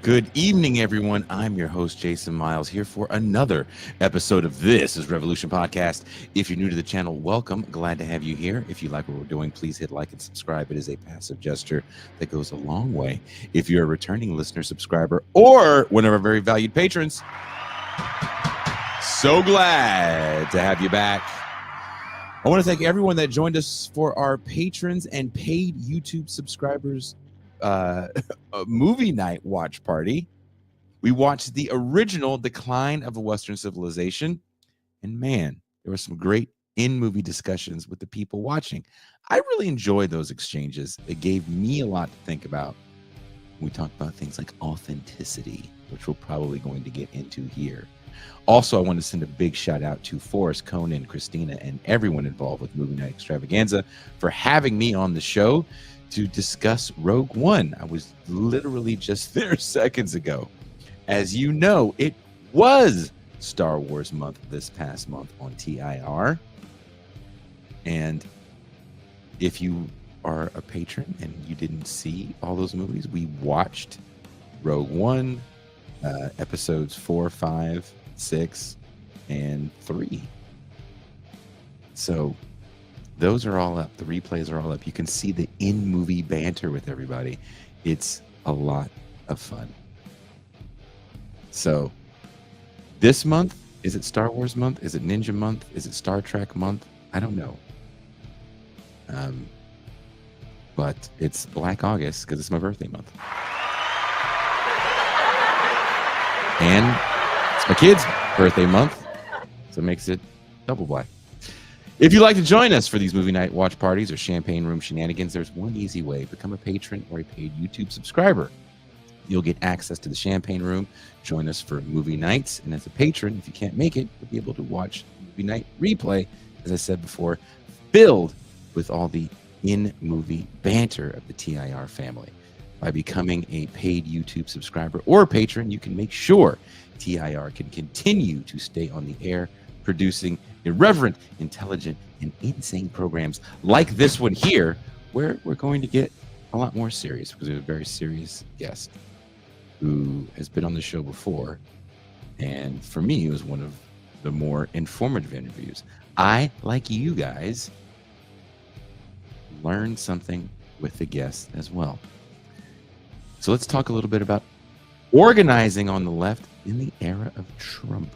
Good evening, everyone. I'm your host, Jason Miles, here for another episode of This is Revolution Podcast. If you're new to the channel, welcome. Glad to have you here. If you like what we're doing, please hit like and subscribe. It is a passive gesture that goes a long way. If you're a returning listener, subscriber, or one of our very valued patrons, so glad to have you back. I want to thank everyone that joined us for our patrons and paid YouTube subscribers a movie night watch party. We watched the original Decline of a Western Civilization, and man, there were some great in-movie discussions with the people watching. I really enjoyed those exchanges. It gave me a lot to think about. We talked about things like authenticity, which we're probably going to get into here. Also, I want to send a big shout out to Forrest, Conan, Christina, and everyone involved with Movie Night Extravaganza for having me on the show to discuss Rogue One. I was literally just there seconds ago. As you know, it was Star Wars month this past month on TIR. And if you are a patron and you didn't see all those movies, we watched Rogue One, episodes 4, 5, 6, and 3. So those are all up. The replays are all up. You can see the in-movie banter with everybody. It's a lot of fun. So this month, is it Star Wars month? Is it Ninja month? Is it Star Trek month? I don't know. But it's Black August because it's my birthday month. And it's my kid's birthday month, so it makes it double black. If you'd like to join us for these movie night watch parties or champagne room shenanigans, there's one easy way. Become a patron or a paid YouTube subscriber. You'll get access to the champagne room, join us for movie nights, and as a patron, if you can't make it, you'll be able to watch movie night replay, as I said before, filled with all the in-movie banter of the TIR family. By becoming a paid YouTube subscriber or a patron, you can make sure TIR can continue to stay on the air, producing irreverent, intelligent, and insane programs like this one here, where we're going to get a lot more serious because we have a very serious guest who has been on the show before. And for me, it was one of the more informative interviews. I, like you guys, learned something with the guest as well. So let's talk a little bit about organizing on the left in the era of Trump.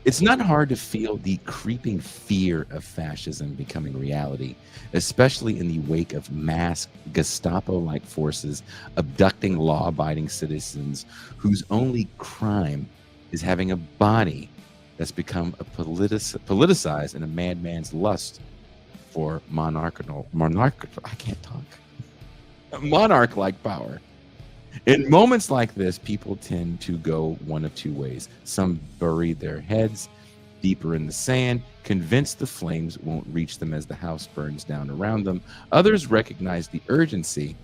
It's not hard to feel the creeping fear of fascism becoming reality, especially in the wake of mass Gestapo-like forces abducting law-abiding citizens whose only crime is having a body that's become a politicized and a madman's lust for monarch-like power. In moments like this, people tend to go one of two ways. Some bury their heads deeper in the sand, convinced the flames won't reach them as the house burns down around them. Others recognize the urgency.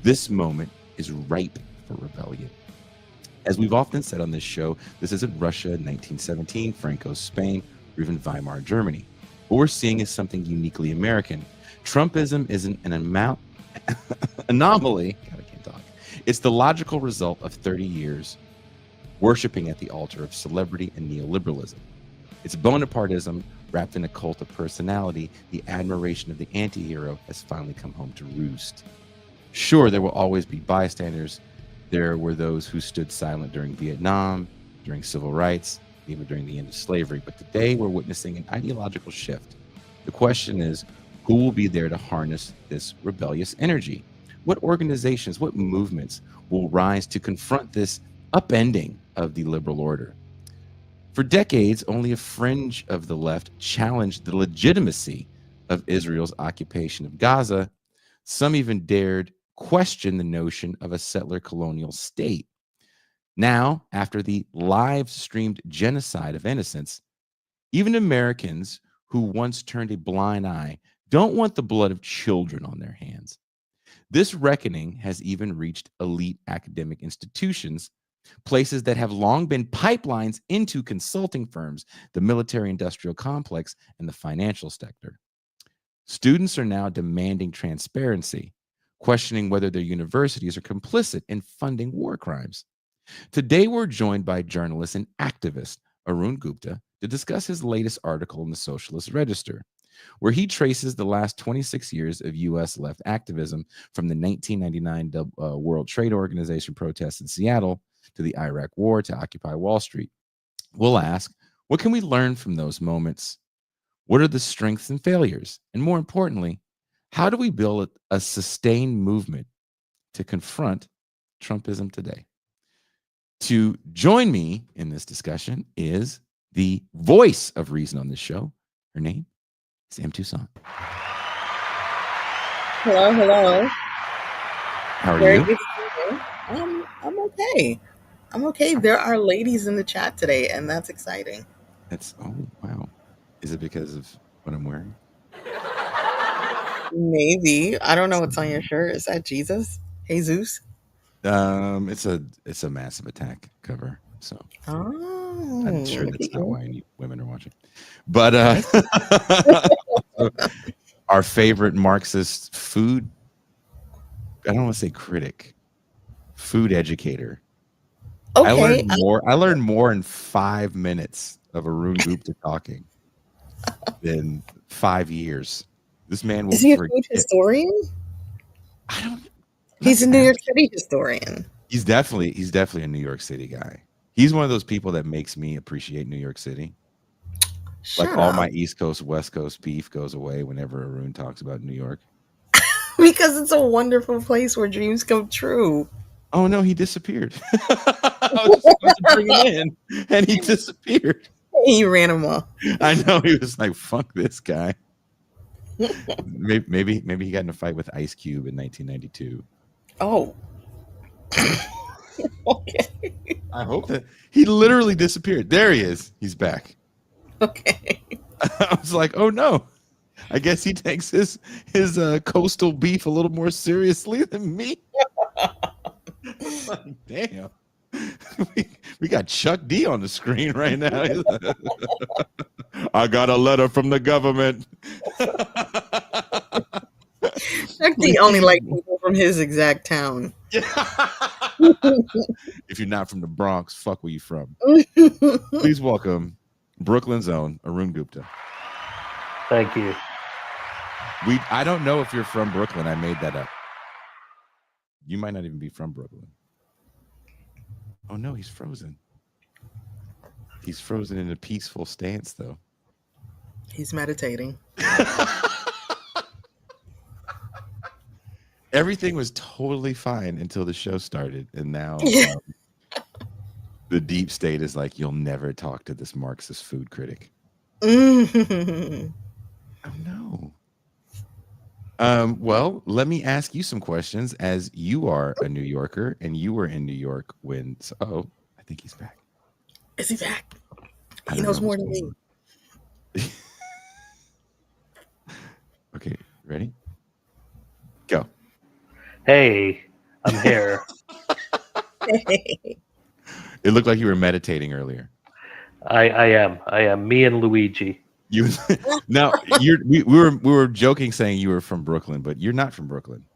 This moment is ripe for rebellion. As we've often said on this show, this isn't Russia in 1917, Franco's Spain, or even Weimar Germany. What we're seeing is something uniquely American. Trumpism isn't an anomaly. God, I can't talk. It's the logical result of 30 years worshiping at the altar of celebrity and neoliberalism. It's Bonapartism wrapped in a cult of personality. The admiration of the anti-hero has finally come home to roost. Sure, there will always be bystanders. There were those who stood silent during Vietnam, during civil rights, even during the end of slavery. But today we're witnessing an ideological shift. The question is, who will be there to harness this rebellious energy? What organizations, what movements will rise to confront this upending of the liberal order? For decades, only a fringe of the left challenged the legitimacy of Israel's occupation of Gaza. Some even dared question the notion of a settler colonial state. Now, after the live-streamed genocide of innocents, even Americans who once turned a blind eye don't want the blood of children on their hands. This reckoning has even reached elite academic institutions, places that have long been pipelines into consulting firms, the military-industrial complex, and the financial sector. Students are now demanding transparency, questioning whether their universities are complicit in funding war crimes. Today, we're joined by journalist and activist Arun Gupta to discuss his latest article in the Socialist Register, where he traces the last 26 years of U.S. left activism from the 1999 World Trade Organization protests in Seattle to the Iraq War to Occupy Wall Street. We'll ask, what can we learn from those moments? What are the strengths and failures? And more importantly, how do we build a sustained movement to confront Trumpism today? To join me in this discussion is the voice of reason on this show. Her name is M. Toussaint. Hello, hello. How are Very you? good to see you. I'm okay. I'm okay. There are ladies in the chat today, and that's exciting. Oh wow. Is it because of what I'm wearing? Maybe. I don't know what's on your shirt. Is that Jesus? Jesus? It's a Massive Attack cover. So Oh, I'm sure look that's at not you. why any women are watching. But Nice. our favorite Marxist food, I don't want to say critic, food educator. Okay. I learned more in 5 minutes of Arun Gupta talking than 5 years. This man will Is he a food forget. historian? I don't. He's Let's a New York ask. City historian. He's definitely a New York City guy. He's one of those people that makes me appreciate New York City. Like Shut all up. my East Coast, West Coast beef goes away whenever Arun talks about New York. Because it's a wonderful place where dreams come true. Oh no, he disappeared. I was just about to bring him in, and he disappeared. He ran him off. I know, he was like, "Fuck this guy." Maybe he got in a fight with Ice Cube in 1992. Oh. Okay. I hope that he literally disappeared. There he is. He's back. Okay. I was like, "Oh no." I guess he takes his coastal beef a little more seriously than me. Like, damn. We got Chuck D on the screen right now. I got a letter from the government. Chuck D only like people from his exact town. If you're not from the Bronx, fuck where you from. Please welcome Brooklyn's own Arun Gupta. Thank you. I don't know if you're from Brooklyn. I made that up. You might not even be from Brooklyn. Oh no, he's frozen. He's frozen in a peaceful stance, though. He's meditating. Everything was totally fine until the show started, and now the deep state is like, you'll never talk to this Marxist food critic. Mm. Oh no. Well, let me ask you some questions, as you are a New Yorker and you were in New York when. Oh, I think he's back. Is he back? He knows more than me. Okay, ready? Go. Hey, I'm here. It looked like you were meditating earlier. I am. Me and Luigi. You now we were joking saying you were from Brooklyn, but you're not from Brooklyn.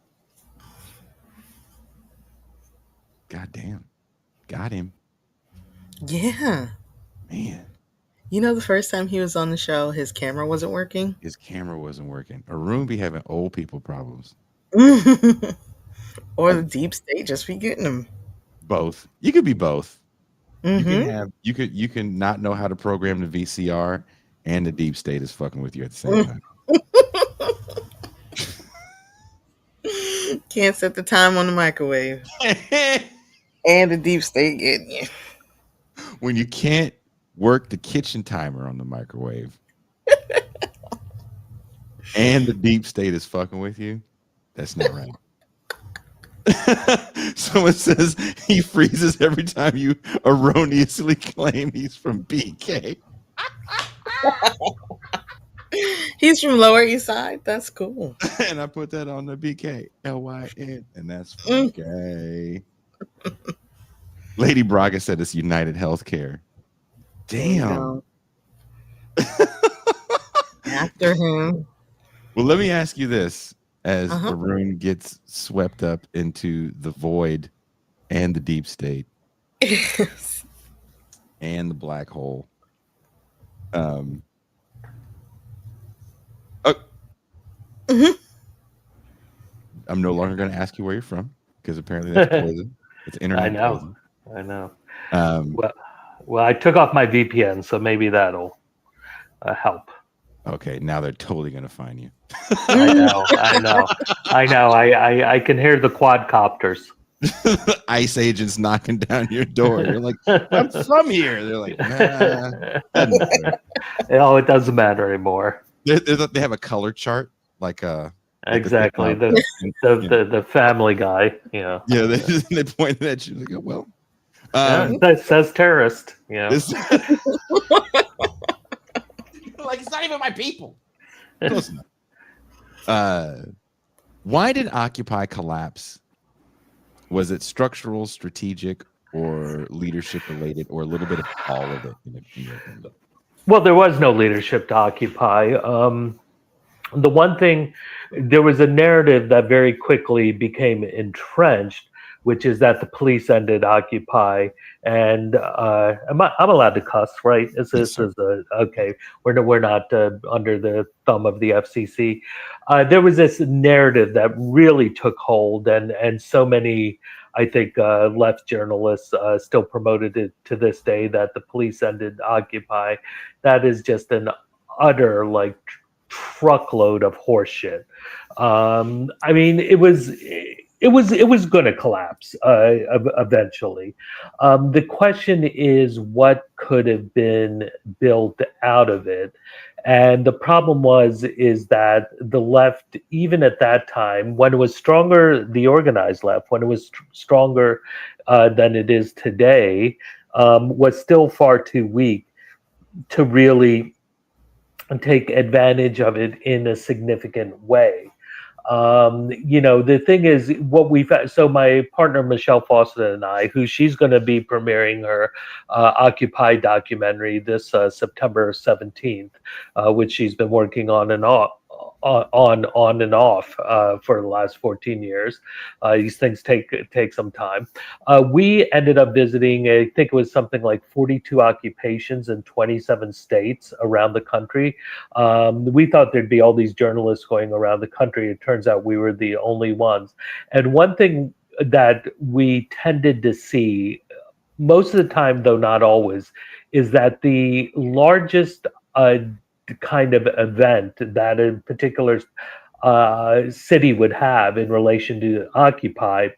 God damn. Got him. Yeah. Man. You know, the first time he was on the show, his camera wasn't working. His camera wasn't working. Arun be having old people problems. Or the deep state just be getting him. Both. You could be both. Mm-hmm. You can not know how to program the VCR, and the deep state is fucking with you at the same time. Can't set the time on the microwave. And the deep state getting you. When you can't work the kitchen timer on the microwave and the deep state is fucking with you, that's not right. Someone says he freezes every time you erroneously claim he's from BK. He's from Lower East Side. That's cool. And I put that on the BK LYN, and that's from gay. Lady Braga said it's United Healthcare. Damn. After him. Well, let me ask you this. as Uh-huh. Arun gets swept up into the void and the deep state and the black hole. Oh, Mhm. I'm no longer going to ask you where you're from because apparently that's poison. It's I internet know. poison. I know. Um, Well, I took off my VPN, so maybe that'll help. okay, now they're totally going to find you. I know. I can hear the quadcopters. ICE agents knocking down your door. You're like, I'm from here. They're like, nah, doesn't matter. Oh, it doesn't matter anymore. They have a color chart, like Exactly. you know, The Family Guy. Yeah. yeah. They pointed at you like, oh, well, That says terrorist. Yeah. this, like it's not even my people. Close enough. Why did Occupy collapse? Was it structural, strategic, or leadership related, or a little bit of all of it? In your opinion? Well, there was no leadership to Occupy. The one thing, there was a narrative that very quickly became entrenched, which is that the police ended Occupy. And I'm allowed to cuss, right? Yes, Okay? We're not under the thumb of the FCC. There was this narrative that really took hold, and so many, I think, left journalists still promoted it to this day, that the police ended Occupy. That is just an utter truckload of horseshit. I mean, it was going to collapse eventually. The question is, what could have been built out of it? And the problem is that the left, even at that time, when it was stronger, the organized left, when it was stronger than it is today, was still far too weak to really take advantage of it in a significant way. The thing is, what we've so my partner Michelle Fawcett and I, who she's going to be premiering her Occupy documentary this September 17th, which she's been working on and off for the last 14 years. These things take some time. We ended up visiting, I think it was something like 42 occupations in 27 states around the country. We thought there'd be all these journalists going around the country. It turns out we were the only ones. And one thing that we tended to see, most of the time, though not always, is that the largest kind of event that a particular city would have in relation to Occupy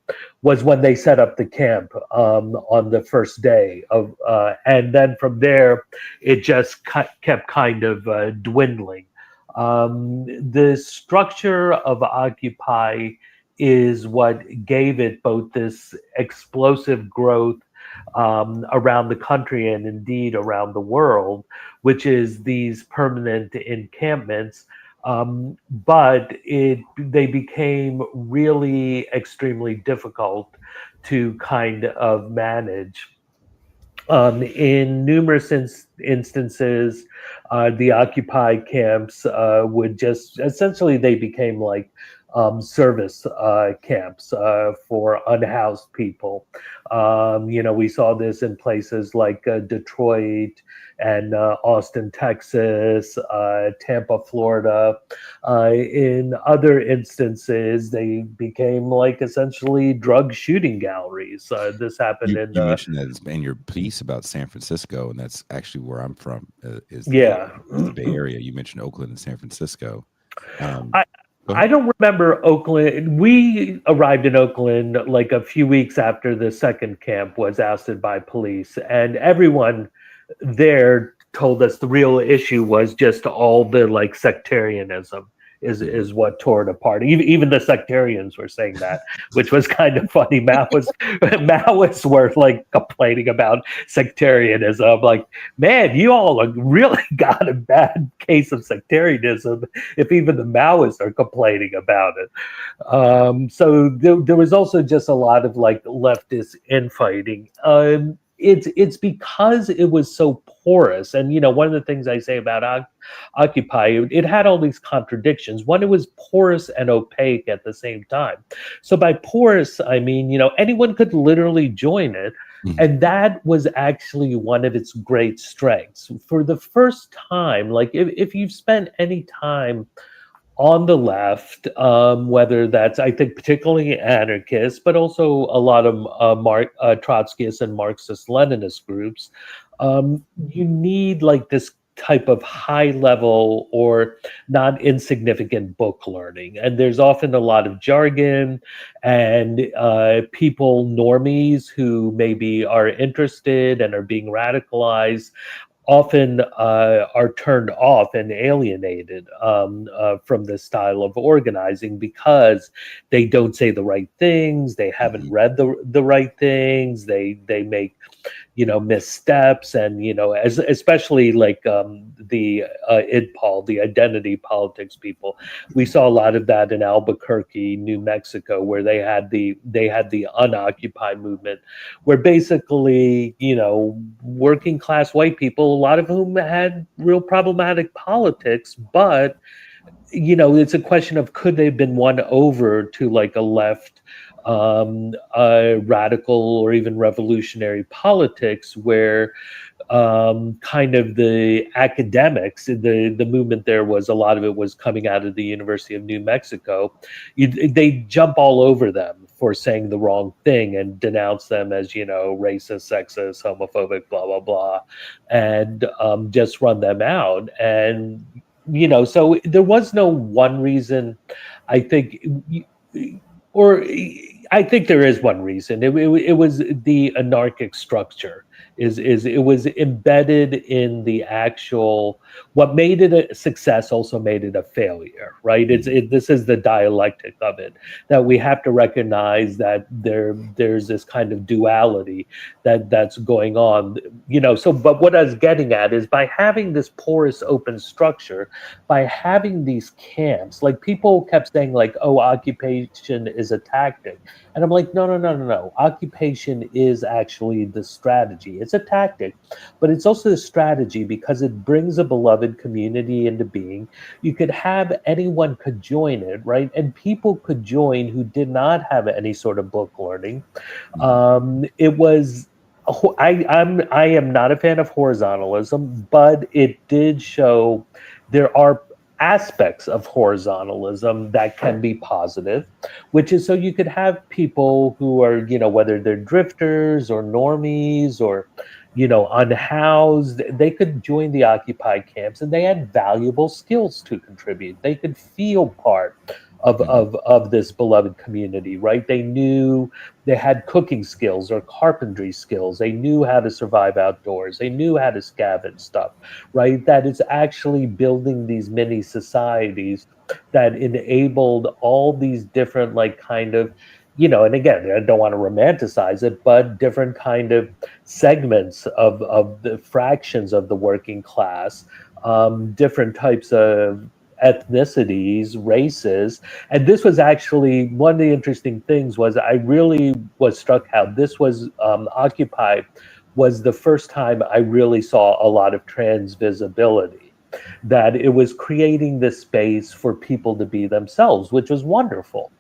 was when they set up the camp on the first day of, and then from there, it just kept kind of dwindling. The structure of Occupy is what gave it both this explosive growth around the country and indeed around the world, which is these permanent encampments. But they became really extremely difficult to kind of manage. In numerous instances, the occupied camps would just essentially, they became like service camps for unhoused people. We saw this in places like Detroit and Austin, Texas, Tampa, Florida. In other instances, they became like essentially drug shooting galleries. This happened you mentioned that in your piece about San Francisco, and that's actually where I'm from. Is the Bay Area. You mentioned Oakland and San Francisco. I don't remember Oakland. We arrived in Oakland like a few weeks after the second camp was ousted by police, and everyone there told us the real issue was just all the sectarianism is what tore it apart. Even the sectarians were saying that, which was kind of funny. Maoists were complaining about sectarianism. Like, man, you all really got a bad case of sectarianism if even the Maoists are complaining about it. So there was also just a lot of leftist infighting. it's because it was so porous. And one of the things I say about Occupy, it had all these contradictions. One, it was porous and opaque at the same time. So by porous, I mean anyone could literally join it. And that was actually one of its great strengths. For the first time, like if you've spent any time on the left, whether that's, I think, particularly anarchists, but also a lot of Trotskyist and Marxist-Leninist groups, you need like this type of high level or not insignificant book learning. And there's often a lot of jargon and people, normies, who maybe are interested and are being radicalized, often are turned off and alienated from this style of organizing because they don't say the right things, they haven't read the right things, they make missteps, and especially like the IDPOL, the identity politics people. We saw a lot of that in Albuquerque, New Mexico, where they had the Unoccupy movement, where basically working class white people, a lot of whom had real problematic politics, but it's a question of could they have been won over to like a left radical or even revolutionary politics, where kind of the academics, the movement there was, a lot of it was coming out of the University of New Mexico. They jump all over them for saying the wrong thing and denounce them as racist, sexist, homophobic, blah blah blah, and just run them out. And so there was no one reason, I think, or I think there is one reason. It was the anarchic structure. It was embedded in the actual, what made it a success also made it a failure, right? This is the dialectic of it, that we have to recognize that there's this kind of duality that's going on. So but what I was getting at is, by having this porous open structure, by having these camps, like people kept saying like, oh, occupation is a tactic. And I'm like, no. Occupation is actually the strategy. It's a tactic, but it's also a strategy because it brings a beloved community into being. You could have anyone could join it, right? And people could join who did not have any sort of book learning. It was, I am not a fan of horizontalism, but it did show there are aspects of horizontalism that can be positive, which is, so you could have people who are, whether they're drifters or normies or, unhoused, they could join the Occupy camps, and they had valuable skills to contribute. They could feel part of this beloved community, right? They knew they had cooking skills or carpentry skills. They knew how to survive outdoors. They knew how to scavenge stuff, right? That is actually building these mini societies that enabled all these different, like, kind of, and again, I don't want to romanticize it, but different kind of segments of the fractions of the working class, different types of ethnicities, races. And this was actually one of the interesting things, was I really was struck how this was Occupy was the first time I really saw a lot of trans visibility, that it was creating this space for people to be themselves, which was wonderful.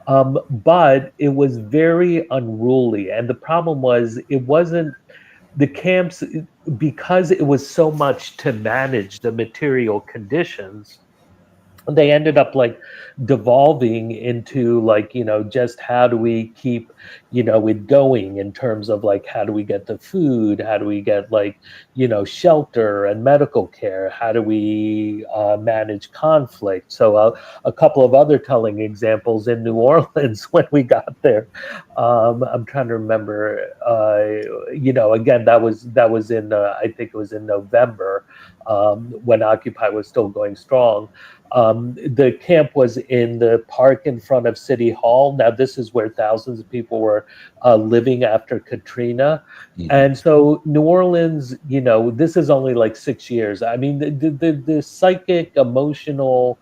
But it was very unruly. And the problem was, it wasn't the camps, because it was so much to manage the material conditions. They ended up like devolving into like, just how do we keep, it going, in terms of like, how do we get the food? How do we get like, shelter and medical care? How do we manage conflict? So a couple of other telling examples in New Orleans when we got there. I'm trying to remember, again, that was in, I think it was in November, when Occupy was still going strong. The camp was in the park in front of City Hall. Now, this is where thousands of people were living after Katrina. And so New Orleans, this is only like 6 years. I mean, the psychic, emotional,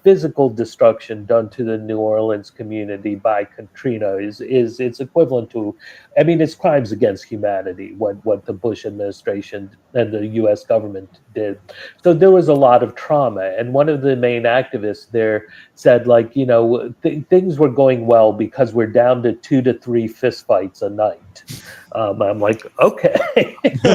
physical destruction done to the New Orleans community by Katrina is it's equivalent to, I mean, it's crimes against humanity, what the Bush administration and the US government did. So there was a lot of trauma. And one of the main activists there said, like, things were going well because we're down to 2 to 3 fistfights a night. I'm like, okay. Like,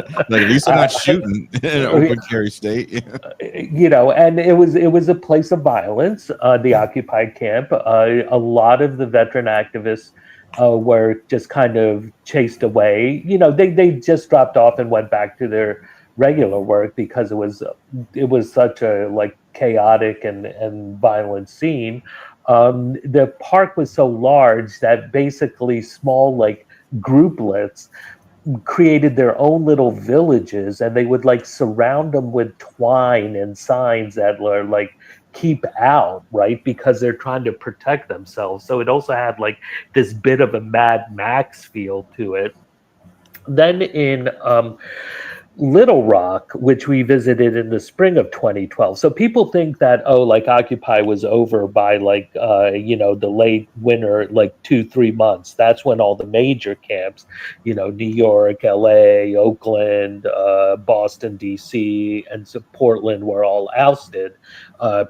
at least I'm not shooting in an open carry state. And it was a place of violence, the occupied camp. A lot of the veteran activists were just kind of chased away. They just dropped off and went back to their regular work because it was such a like chaotic and violent scene. The park was so large that basically small like grouplets created their own little villages, and they would like surround them with twine and signs that were like keep out, right, because they're trying to protect themselves. So it also had like this bit of a Mad Max feel to it. Then in Little Rock, which we visited in the spring of 2012. So people think that, like Occupy was over by like, the late winter, like 2-3 months. That's when all the major camps, New York, LA, Oakland, Boston, DC, and so Portland were all ousted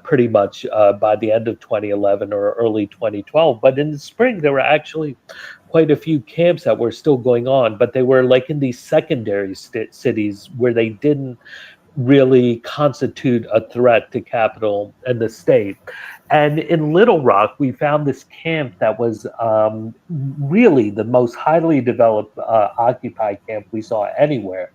pretty much by the end of 2011 or early 2012. But in the spring, there were actually quite a few camps that were still going on, but they were like in these secondary cities where they didn't really constitute a threat to capital and the state. And in Little Rock, we found this camp that was really the most highly developed Occupy camp we saw anywhere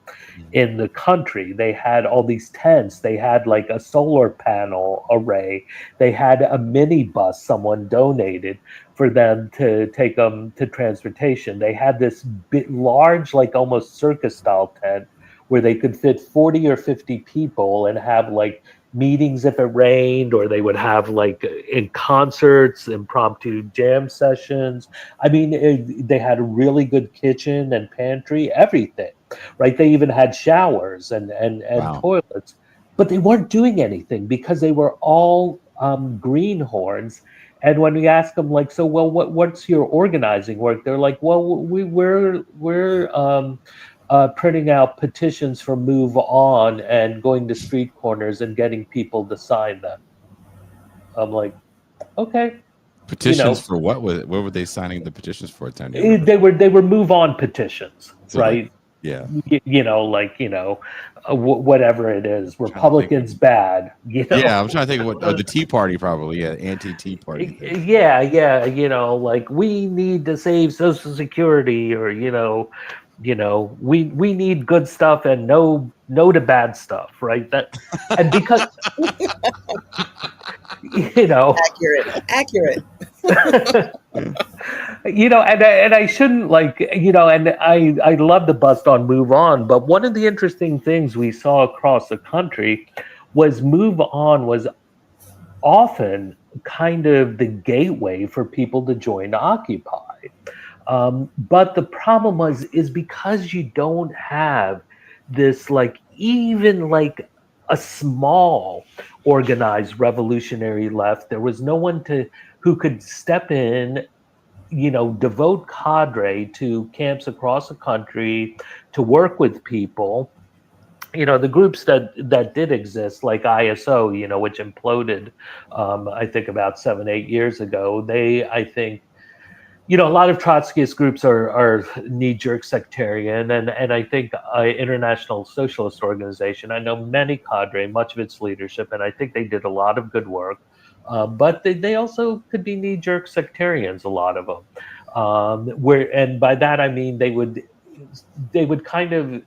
in the country. They had all these tents. They had like a solar panel array. They had a minibus someone donated for them to take them to transportation. They had this large, like almost circus style tent where they could fit 40 or 50 people and have like meetings if it rained, or they would have like in concerts, impromptu jam sessions. I mean, they had a really good kitchen and pantry, everything, right? They even had showers and Wow. toilets, but they weren't doing anything because they were all greenhorns. And when we ask them, like, so, well, what's your organizing work? They're like, well, we're printing out petitions for Move On and going to street corners and getting people to sign them. I'm like, okay. Petitions for what? What were they signing the petitions for? They were Move On petitions, so right? Like, yeah. Whatever it is, Republicans bad. Yeah, I'm trying to think of what the Tea Party, probably. Yeah, anti-Tea Party thing. Yeah. Like, we need to save Social Security, or we need good stuff and no to bad stuff, right? That, and because accurate. And I shouldn't, like, and I love to bust on Move On, but one of the interesting things we saw across the country was Move On was often kind of the gateway for people to join Occupy. But the problem is because you don't have this, like, even like a small organized revolutionary left, there was no one who could step in, devote cadre to camps across the country to work with people. The groups that did exist, like ISO, which imploded, I think about 7-8 years ago. I think, a lot of Trotskyist groups are knee-jerk sectarian, and I think International Socialist Organization, I know many cadre, much of its leadership, and I think they did a lot of good work, but they also could be knee-jerk sectarians, a lot of them. And by that I mean they would kind of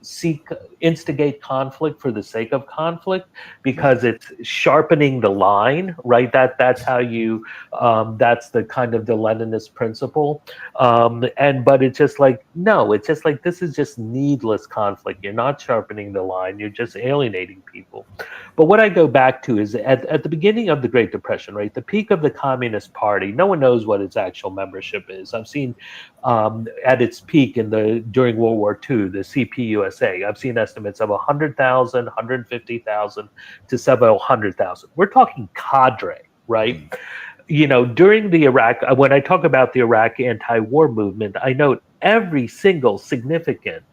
instigate conflict for the sake of conflict, because it's sharpening the line, right? That's how you that's the kind of the Leninist principle. But it's just like, no, it's just like, this is just needless conflict. You're not sharpening the line, you're just alienating people. But what I go back to is at the beginning of the Great Depression, right? The peak of the Communist Party, no one knows what its actual membership is. I've seen at its peak during World War II, the CPUSA, I've seen estimates of 100,000, 150,000 to several hundred thousand. We're talking cadre, right? During the Iraq, when I talk about the Iraq anti-war movement, I note every single significant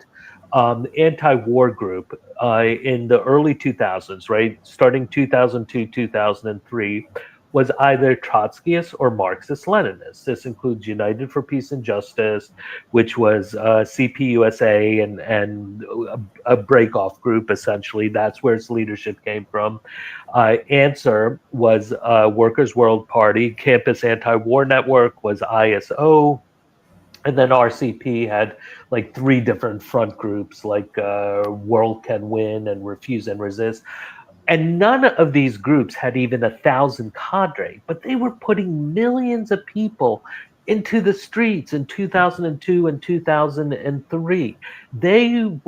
anti-war group in the early 2000s, right, starting 2002, 2003, was either Trotskyist or Marxist-Leninist. This includes United for Peace and Justice, which was CPUSA and a break-off group, essentially. That's where its leadership came from. Answer was Workers' World Party. Campus Anti-War Network was ISO. And then RCP had like three different front groups, like World Can Win and Refuse and Resist. And none of these groups had even 1,000 cadre, but they were putting millions of people into the streets in 2002 and 2003. They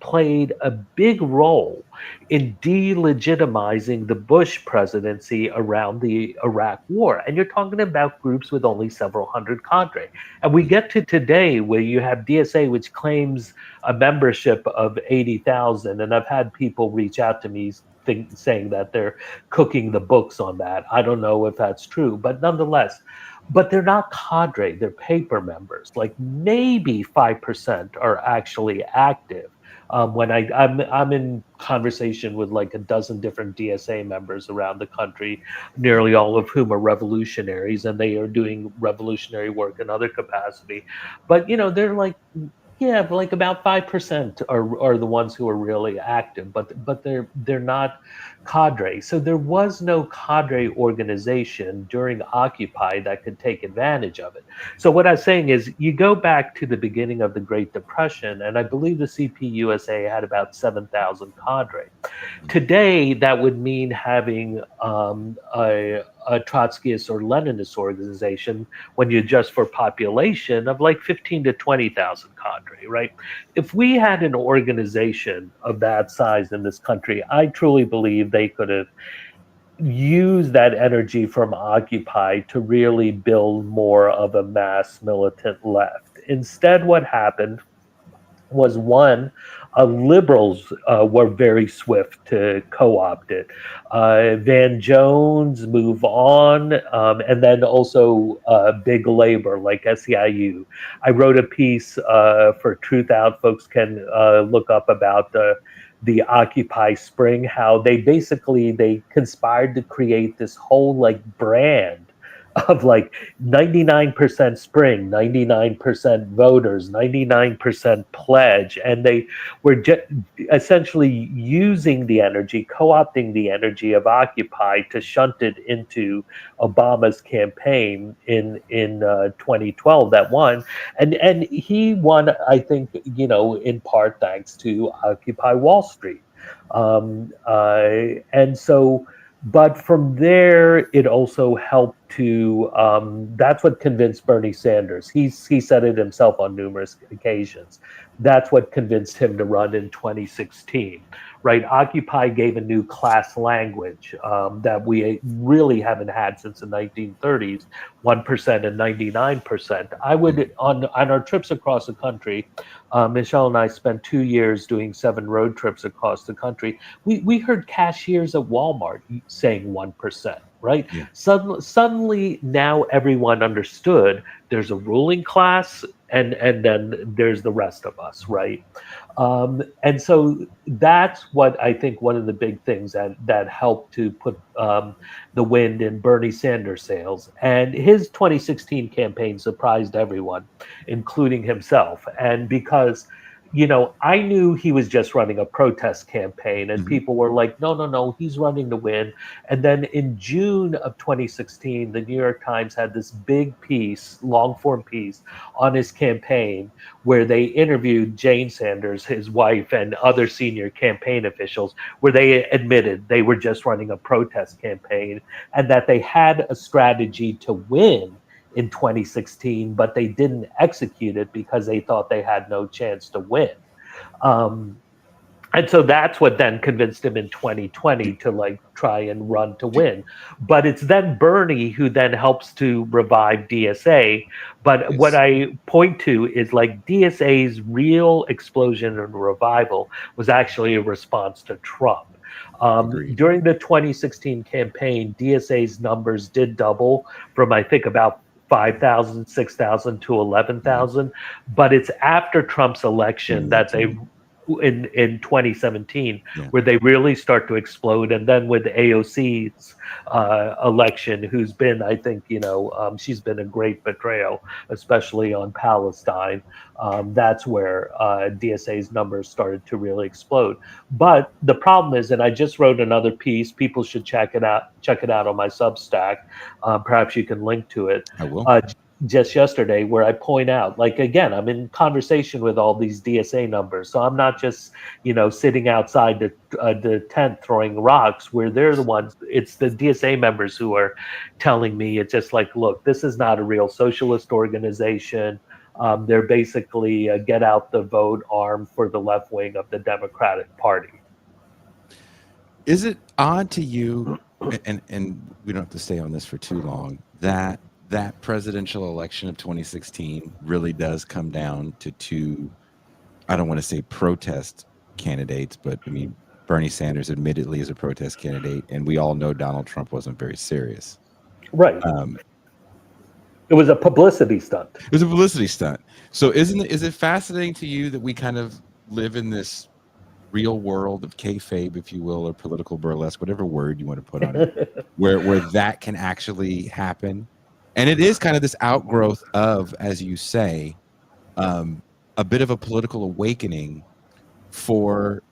played a big role in delegitimizing the Bush presidency around the Iraq War. And you're talking about groups with only several hundred cadre. And we get to today where you have DSA, which claims a membership of 80,000. And I've had people reach out to me saying that they're cooking the books on that. I don't know if that's true, but nonetheless, but they're not cadre, they're paper members. Like maybe 5% are actually active. When I'm in conversation with like a dozen different DSA members around the country, nearly all of whom are revolutionaries, and they are doing revolutionary work in other capacity. But they're like, yeah, like about 5% are the ones who are really active, but they're not cadre. So there was no cadre organization during Occupy that could take advantage of it. So what I'm saying is, you go back to the beginning of the Great Depression, and I believe the CPUSA had about 7,000 cadre. Today, that would mean having a Trotskyist or Leninist organization, when you adjust for population, of like 15 to 20,000 cadre, right? If we had an organization of that size in this country, I truly believe they could have used that energy from Occupy to really build more of a mass militant left. Instead, what happened was, one, liberals were very swift to co-opt it. Van Jones, Move On, and then also big labor like SEIU. I wrote a piece for Truth Out. Folks can look up about the Occupy Spring, how they conspired to create this whole like brand of like 99% spring, 99% voters, 99% pledge. And they were essentially using the energy, co-opting the energy of Occupy to shunt it into Obama's campaign in 2012 that won. And he won, I think, in part thanks to Occupy Wall Street. And so, but from there, it also helped to, that's what convinced Bernie Sanders. He said it himself on numerous occasions. That's what convinced him to run in 2016, right? Occupy gave a new class language that we really haven't had since the 1930s, 1% and 99%. I would, on our trips across the country, Michelle and I spent 2 years doing 7 road trips across the country. We heard cashiers at Walmart saying 1%, right? Yeah. Suddenly now everyone understood there's a ruling class and then there's the rest of us, right? And so that's what I think one of the big things that helped to put the wind in Bernie Sanders' sails. And his 2016 campaign surprised everyone, including himself. And because I knew he was just running a protest campaign, and Mhm. people were like, no, no, no, he's running to win. And then in June of 2016, the New York Times had this big piece, long form piece on his campaign, where they interviewed Jane Sanders, his wife, and other senior campaign officials, where they admitted they were just running a protest campaign and that they had a strategy to win in 2016, but they didn't execute it because they thought they had no chance to win. Um, and so that's what then convinced him in 2020 to like try and run to win. But it's then Bernie who then helps to revive DSA. But what Yes. I point to is like DSA's real explosion and revival was actually a response to Trump. Agreed. During the 2016 campaign, DSA's numbers did double from, I think, about 5,000, 6,000 to Mhm. 11,000. But it's after Trump's election that they 2018. in 2017 Yeah. where they really start to explode, and then with AOC's election, who's been, I think, she's been a great betrayal, especially on Palestine. That's where DSA's numbers started to really explode. But the problem is, and I just wrote another piece, people should check it out on my Substack. Perhaps you can link to it. I will. Just yesterday, where I point out, like, again, I'm in conversation with all these DSA numbers, so I'm not just sitting outside the tent throwing rocks, where they're the ones. It's the DSA members who are telling me, it's just like, look, this is not a real socialist organization. They're basically a get out the vote arm for the left wing of the Democratic Party. Is it odd to you, and we don't have to stay on this for too long, that that presidential election of 2016 really does come down to two, I don't want to say protest candidates, but I mean, Bernie Sanders admittedly is a protest candidate, and we all know Donald Trump wasn't very serious. Right. Um, It was a publicity stunt. it was a publicity stunt. So is it fascinating to you that we kind of live in this real world of kayfabe, if you will, or political burlesque, whatever word you want to put on it, where that can actually happen? And it is kind of this outgrowth of, as you say, a bit of a political awakening for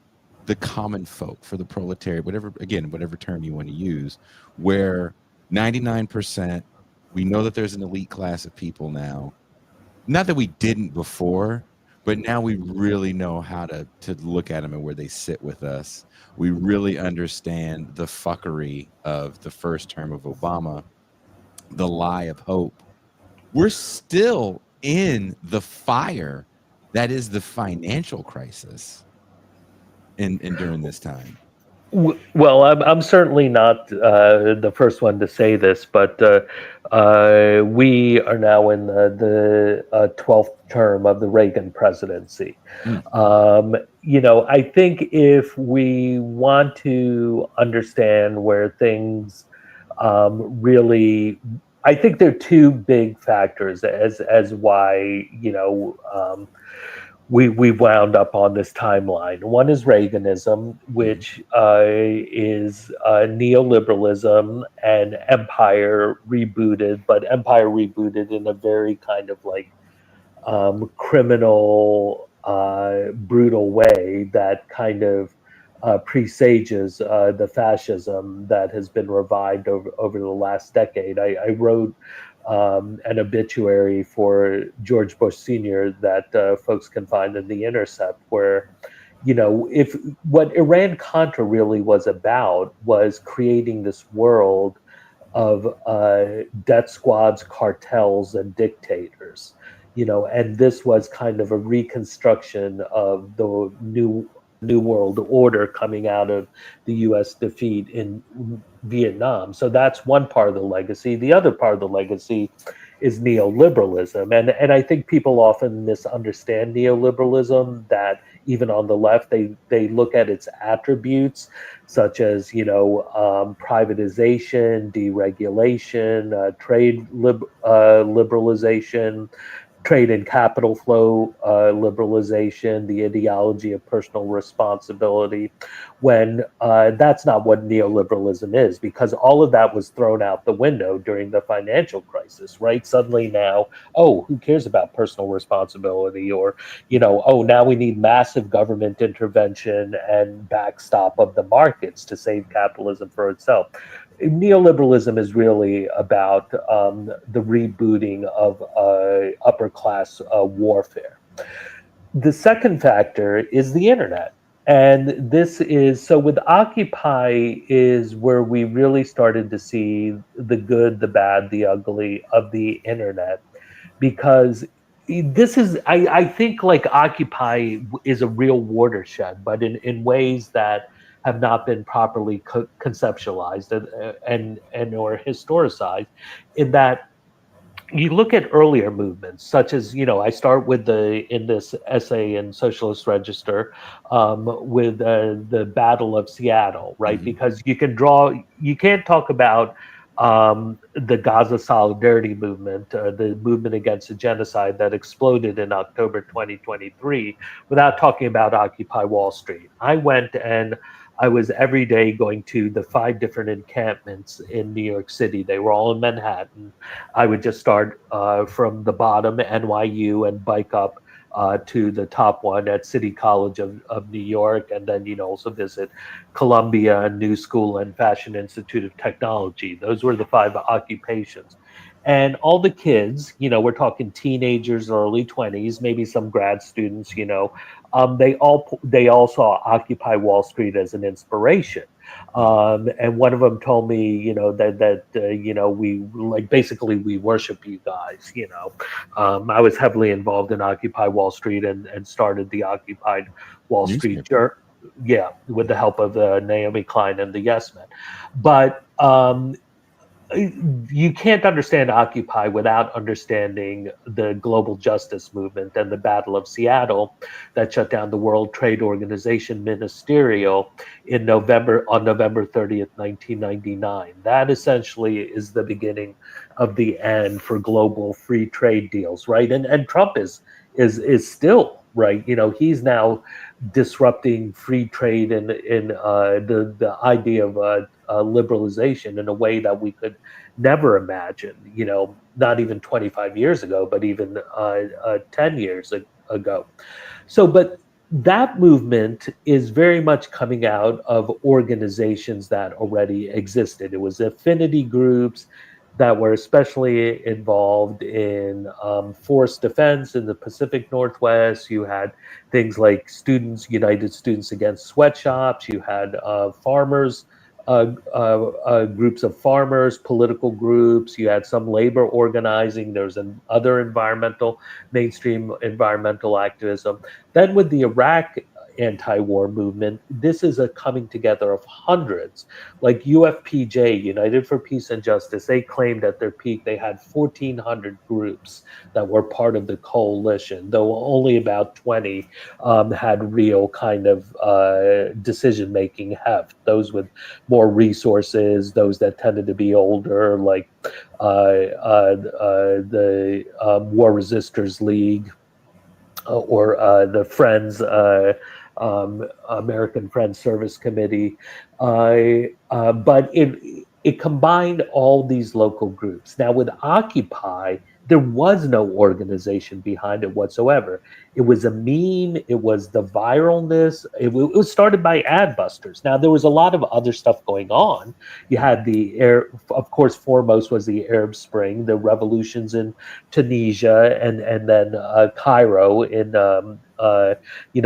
the common folk, for the proletariat, whatever term you want to use, where 99%, we know that there's an elite class of people now. Not that we didn't before, but now we really know how to look at them and where they sit with us. We really understand the fuckery of the first term of Obama, the lie of hope. We're still in the fire that is the financial crisis in during this time. Well, I'm certainly not the first one to say this, but we are now in the 12th term of the Reagan presidency. Mm. I think if we want to understand where things really, I think there are two big factors as why we wound up on this timeline. One is Reaganism, which is neoliberalism and empire rebooted, but empire rebooted in a very kind of like criminal, brutal way that kind of presages the fascism that has been revived over the last decade. I wrote an obituary for George Bush Sr. that folks can find in The Intercept, where, if what Iran Contra really was about was creating this world of death squads, cartels, and dictators. And this was kind of a reconstruction of the new world order coming out of the U.S. defeat in Vietnam. So that's one part of the legacy. The other part of the legacy is neoliberalism, and I think people often misunderstand neoliberalism. That even on the left, they look at its attributes, such as privatization, deregulation, trade liberalization, trade and capital flow liberalization, the ideology of personal responsibility, when that's not what neoliberalism is, because all of that was thrown out the window during the financial crisis, right? Suddenly now, oh, who cares about personal responsibility? Or, oh, now we need massive government intervention and backstop of the markets to save capitalism for itself. Neoliberalism is really about the rebooting of upper class warfare. The second factor is the internet. And this is so with Occupy is where we really started to see the good, the bad, the ugly of the internet, because this is, I think, like Occupy is a real watershed, but in ways that have not been properly conceptualized and or historicized, in that you look at earlier movements, such as, I start with in this essay in Socialist Register, with the Battle of Seattle, right? Because you can't talk about the Gaza Solidarity Movement, the movement against the genocide that exploded in October 2023, without talking about Occupy Wall Street. I went and I was every day going to the 5 different encampments in New York City. They were all in Manhattan. I would just start from the bottom, NYU, and bike up to the top one at City College of New York, and then also visit Columbia, New School, and Fashion Institute of Technology. Those were the 5 occupations. And all the kids, we're talking teenagers, early 20s, maybe some grad students, they all saw Occupy Wall Street as an inspiration. And one of them told me, that we like basically we worship you guys. I was heavily involved in Occupy Wall Street and started the Occupied Wall Street journal. Yeah, with the help of Naomi Klein and the Yes Men. But you can't understand Occupy without understanding the global justice movement and the Battle of Seattle that shut down the World Trade Organization ministerial on November 30th, 1999. That essentially is the beginning of the end for global free trade deals, right? And Trump is still right. He's now disrupting free trade and the idea of liberalization in a way that we could never imagine, not even 25 years ago, but even 10 years ago. So, but that movement is very much coming out of organizations that already existed. It was affinity groups that were especially involved in forest defense in the Pacific Northwest. You had things like United Students Against Sweatshops. You had farmers, groups of farmers, political groups. You had some labor organizing. There's other mainstream environmental activism. Then with the Iraq anti-war movement, this is a coming together of hundreds. Like UFPJ, United for Peace and Justice, they claimed at their peak they had 1,400 groups that were part of the coalition, though only about 20 had real kind of decision-making heft. Those with more resources, those that tended to be older, like the War Resisters League, or the Friends, American Friends Service Committee. But it combined all these local groups. Now with Occupy, there was no organization behind it whatsoever. It was a meme. It was the viralness. It was started by Adbusters. Now there was a lot of other stuff going on. You had of course, foremost was the Arab Spring, the revolutions in Tunisia, and then Cairo in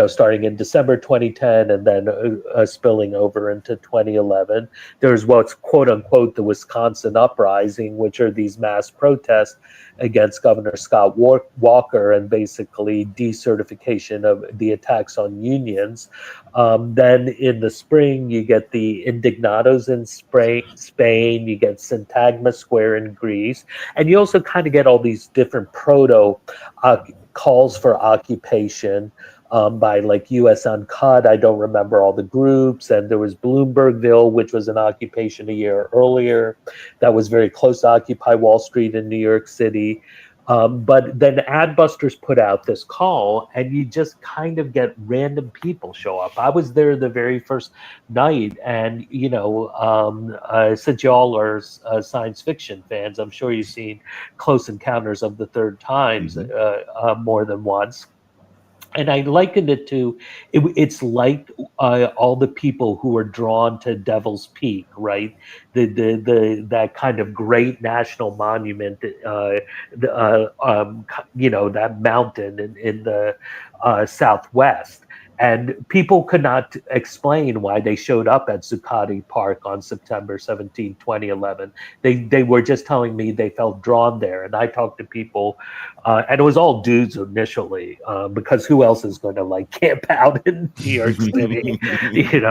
starting in December 2010 and then spilling over into 2011. There's what's quote unquote the Wisconsin Uprising, which are these mass protests against Governor Scott Walker and basically decertification of the attacks on unions. Then in the spring, you get the Indignados in Spain, you get Syntagma Square in Greece, and you also kind of get all these different proto calls for occupation by like US Uncut. I don't remember all the groups. And there was Bloombergville, which was an occupation a year earlier that was very close to Occupy Wall Street in New York City. But then Adbusters put out this call, and you just kind of get random people show up. I was there the very first night, and since y'all are science fiction fans, I'm sure you've seen Close Encounters of the Third Times more than once. And I likened it to it's like all the people who are drawn to Devil's Peak, right? That kind of great national monument, that mountain in the Southwest. And people could not explain why they showed up at Zuccotti Park on September 17, 2011. They were just telling me they felt drawn there. And I talked to people, and it was all dudes initially, because who else is going to like camp out in New York City? It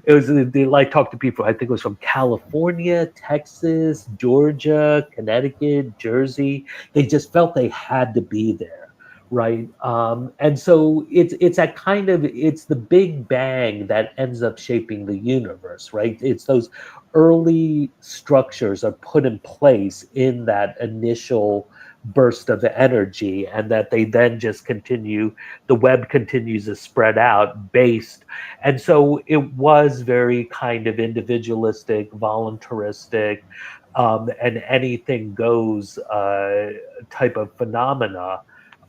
was, they like talked to people, I think it was from California, Texas, Georgia, Connecticut, Jersey. They just felt they had to be there. Right. And so it's the Big Bang that ends up shaping the universe, right? It's those early structures are put in place in that initial burst of energy, and that they then just continue, the web continues to spread out based. And so it was very kind of individualistic, voluntaristic, and anything goes type of phenomena.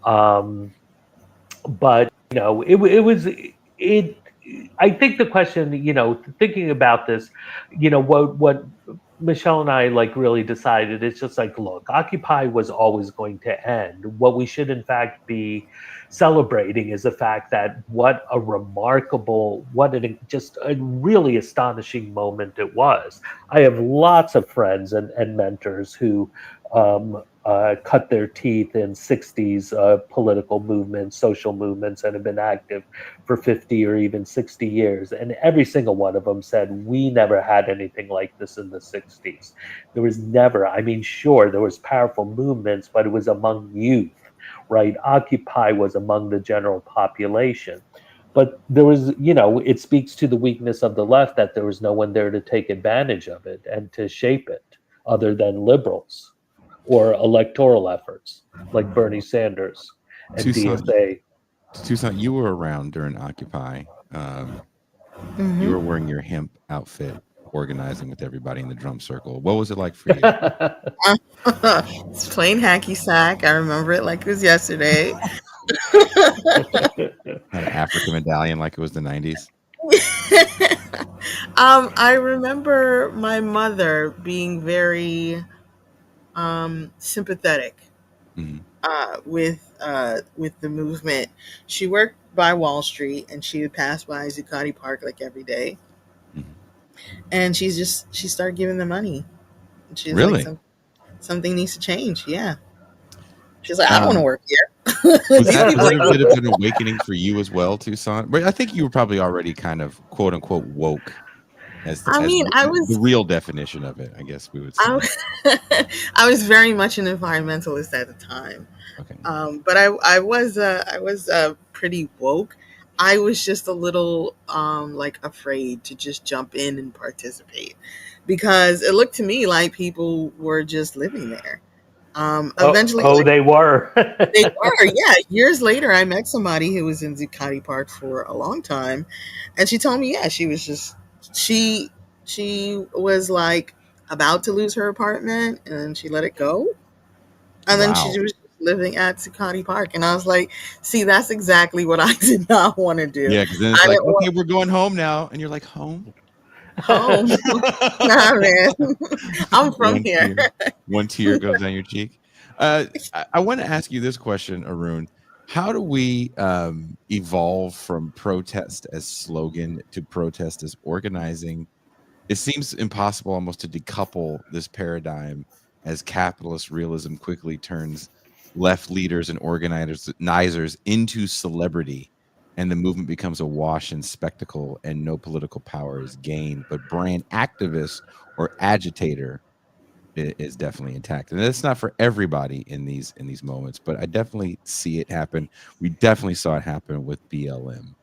But I think the question, thinking about this, what Michelle and I like really decided, it's just like, look, Occupy was always going to end. What we should in fact be celebrating is the fact that what just a really astonishing moment it was. I have lots of friends and mentors who cut their teeth in 60s political movements, social movements, and have been active for 50 or even 60 years. And every single one of them said, we never had anything like this in the 60s. There was never, sure, there was powerful movements, but it was among youth, right? Occupy was among the general population. But there was, it speaks to the weakness of the left that there was no one there to take advantage of it and to shape it other than liberals or electoral efforts like Bernie Sanders and DSA. Tucson, you were around during Occupy. You were wearing your hemp outfit, organizing with everybody in the drum circle. What was it like for you? It's plain hacky sack. I remember it like it was yesterday. Had an African medallion like it was the 90s. I remember my mother being very sympathetic with the movement. She worked by Wall Street, and she would pass by Zuccotti Park like every day. And she started giving them money. And she's really? like, something needs to change. Yeah. She's like, I don't want to work here. Was that a little bit of an awakening for you as well, Tucson? But I think you were probably already kind of quote unquote woke. I was the real definition of it, I guess we would say. I was very much an environmentalist at the time. Okay. But I was pretty woke. I was just a little like afraid to just jump in and participate, because it looked to me like people were just living there. Eventually, they were. They were, yeah. Years later, I met somebody who was in Zuccotti Park for a long time, and she told me, yeah, she was like about to lose her apartment, and she let it go, and then she was living at Zuccotti Park, and I was like, see, that's exactly what I did not want to do. Yeah, because then it's like, okay, we're going home now, and you're like, home? Home? Nah, man. I'm from here. One tear goes down your cheek. I want to ask you this question, Arun. How do we evolve from protest as slogan to protest as organizing? It seems impossible almost to decouple this paradigm as capitalist realism quickly turns left leaders and organizers into celebrity, and the movement becomes a wash and spectacle, and no political power is gained. But brand activist or agitator is definitely intact, and that's not for everybody in these moments. But I definitely see it happen. We definitely saw it happen with BLM.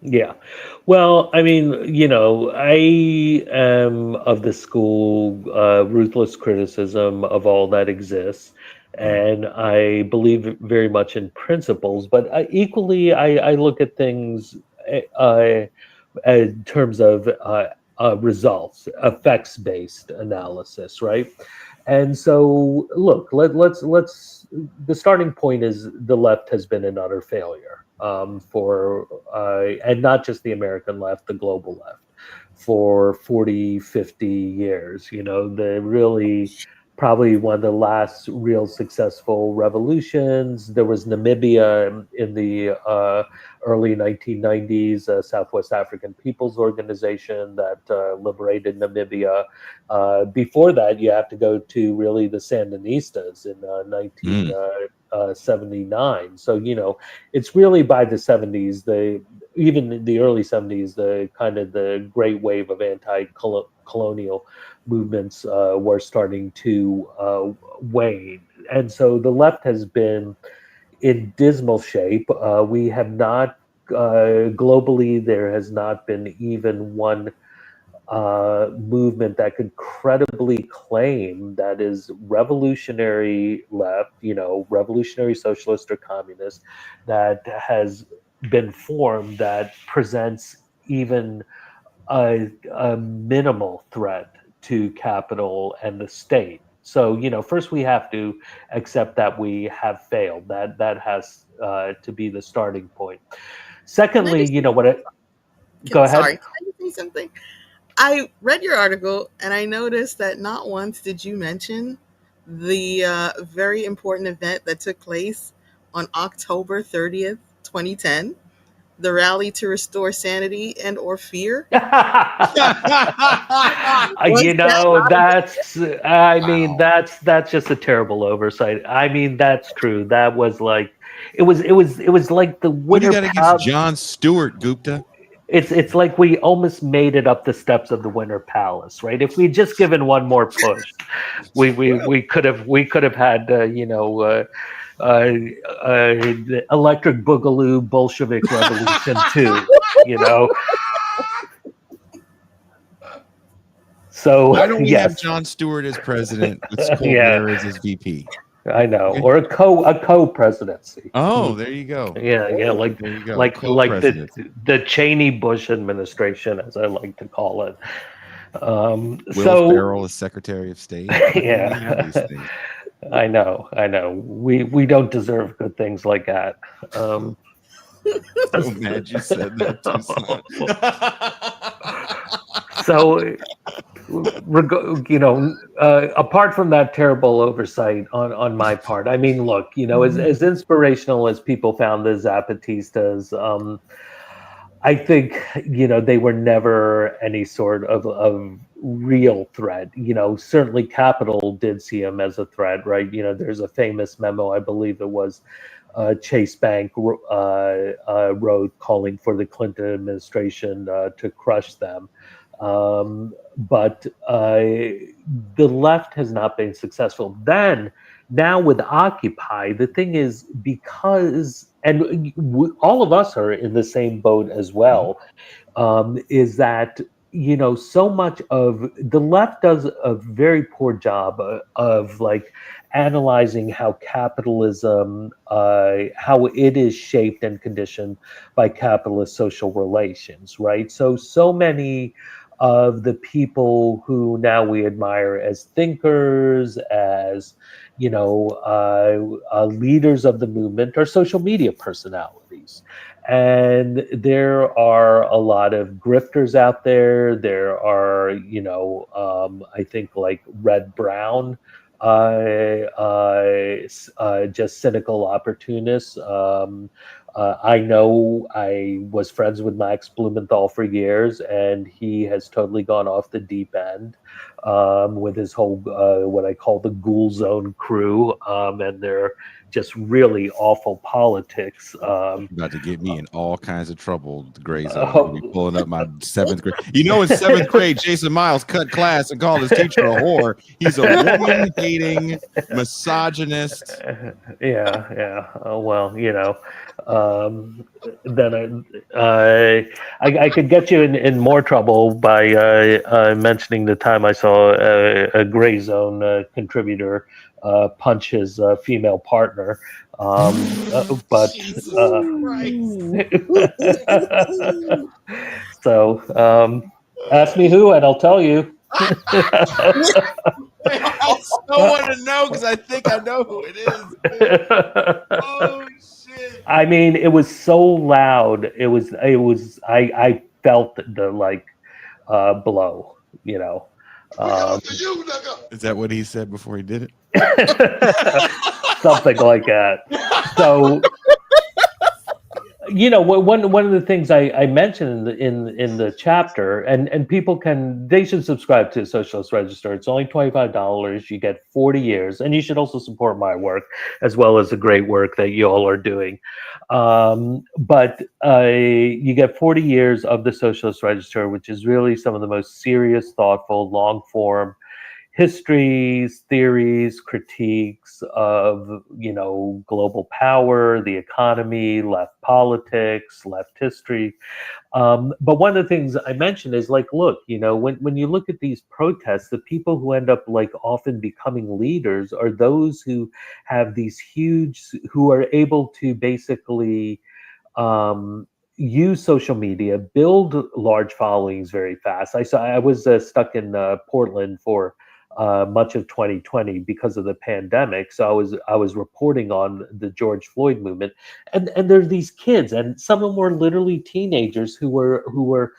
Yeah. Well, I am of the school ruthless criticism of all that exists. and I believe very much in principles. But equally, I look at things in terms of results, effects based analysis, right? And so, look, let's. The starting point is the left has been an utter failure for, and not just the American left, the global left, for 40, 50 years. You know, the really probably one of the last real successful revolutions. There was Namibia in the early 1990s, Southwest African People's Organization that liberated Namibia. Before that, you have to go to really the Sandinistas in 1979. So, you know, it's really by the 70s, even in the early 70s, the kind of the great wave of anti-colonial movements were starting to wane. And so the left has been in dismal shape. We have not, globally, there has not been even one movement that could credibly claim that is revolutionary left, you know, revolutionary socialist or communist, that has been formed that presents even a minimal threat to capital and the state. So, you know, first we have to accept that we have failed. That has to be the starting point. Can I Secondly, just you know what? Go ahead. sorry, can I just say something? I read your article and I noticed that not once did you mention the very important event that took place on October 30th, 2010, the rally to restore sanity and or fear. Was You that know, not a that's I mean, Wow. that's just a terrible oversight. I mean, that's true. That was like it was like the What do you winter got against pal. John Stewart, Gupta? It's like we almost made it up the steps of the Winter Palace, right? If we just given one more push, we could have had the Electric Boogaloo Bolshevik Revolution too, you know. So Why don't we have yes, John Stewart as president with Cold yeah, Mirror as his VP? I know, Okay. or a co presidency. Oh, there you go. Yeah, yeah, like There you go. like the Co-presidency. the Cheney Bush administration, as I like to call it. Will So Ferrell as Secretary of State. Why can't we have these yeah, things? I know. We don't deserve good things like that. So mad you said that too, son. So, apart from that terrible oversight on my part, I mean, look, you know, as inspirational as people found the Zapatistas, I think, you know, they were never any sort of real threat. You know, certainly Capital did see them as a threat, right? You know, there's a famous memo, I believe it was Chase Bank wrote calling for the Clinton administration to crush them. But the left has not been successful. Then, now with Occupy, the thing is, because, and all of us are in the same boat as well, is that, you know, so much of the left does a very poor job of like analyzing how capitalism, how it is shaped and conditioned by capitalist social relations, right? So many of the people who now we admire as thinkers, as, you know, leaders of the movement are social media personalities. And there are a lot of grifters out there. There are, you know, I think like Red Brown, just cynical opportunists. I know I was friends with Max Blumenthal for years, and he has totally gone off the deep end with his whole what I call the Ghoul Zone crew, and their just really awful politics. About to get me in all kinds of trouble, the gray zone. I'm gonna be Oh, pulling up my seventh grade. You know, in seventh grade, Jason Miles cut class and called his teacher a whore. He's a woman-hating misogynist. yeah. Oh, well, you know, then I could get you in more trouble by mentioning the time I saw a gray zone contributor punch his female partner. But Jesus so ask me who, and I'll tell you. I still want to know because I think I know who it is. Oh shit! I mean, it was so loud. It was. I felt the blow. You know. Is that what he said before he did it? Something like that. So, you know, one of the things I mentioned in the chapter, and people they should subscribe to Socialist Register. It's only $25. You get 40 years, and you should also support my work as well as the great work that you all are doing. But you get 40 years of the Socialist Register, which is really some of the most serious, thoughtful, long form histories, theories, critiques of, you know, global power, the economy, left politics, left history. But one of the things I mentioned is like, look, you know, when you look at these protests, the people who end up like often becoming leaders are those who have these who are able to basically use social media, build large followings very fast. I was stuck in Portland for much of 2020 because of the pandemic. So I was reporting on the George Floyd movement, and there's these kids, and some of them were literally teenagers who were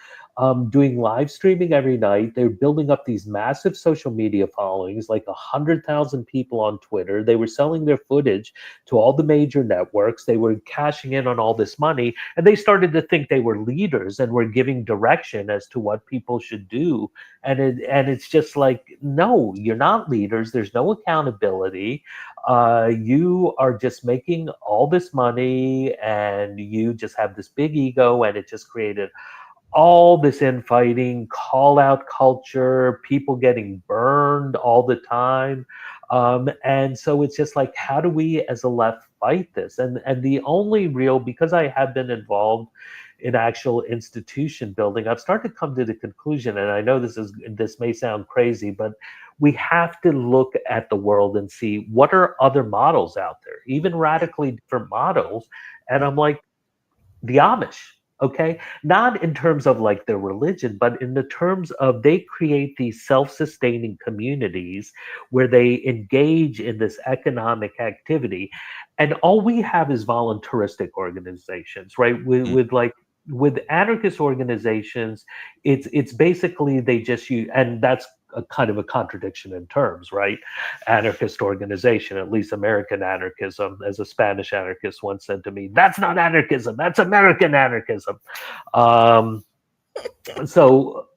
doing live streaming every night. They're building up these massive social media followings, like 100,000 people on Twitter. They were selling their footage to all the major networks. They were cashing in on all this money, and they started to think they were leaders and were giving direction as to what people should do. And it's just like, no, you're not leaders. There's no accountability. You are just making all this money, and you just have this big ego, and it just created all this infighting, call out culture, people getting burned all the time. And so it's just like, how do we as a left fight this? And the only real, because I have been involved in actual institution building, I've started to come to the conclusion, and I know this may sound crazy, but we have to look at the world and see what are other models out there, even radically different models. And I'm like, the Amish. Okay, not in terms of like their religion, but in the terms of they create these self-sustaining communities where they engage in this economic activity, and all we have is voluntaristic organizations, right? With anarchist organizations, it's basically they just use, and that's a kind of a contradiction in terms, right? Anarchist organization, at least American anarchism, as a Spanish anarchist once said to me, that's not anarchism, that's American anarchism. So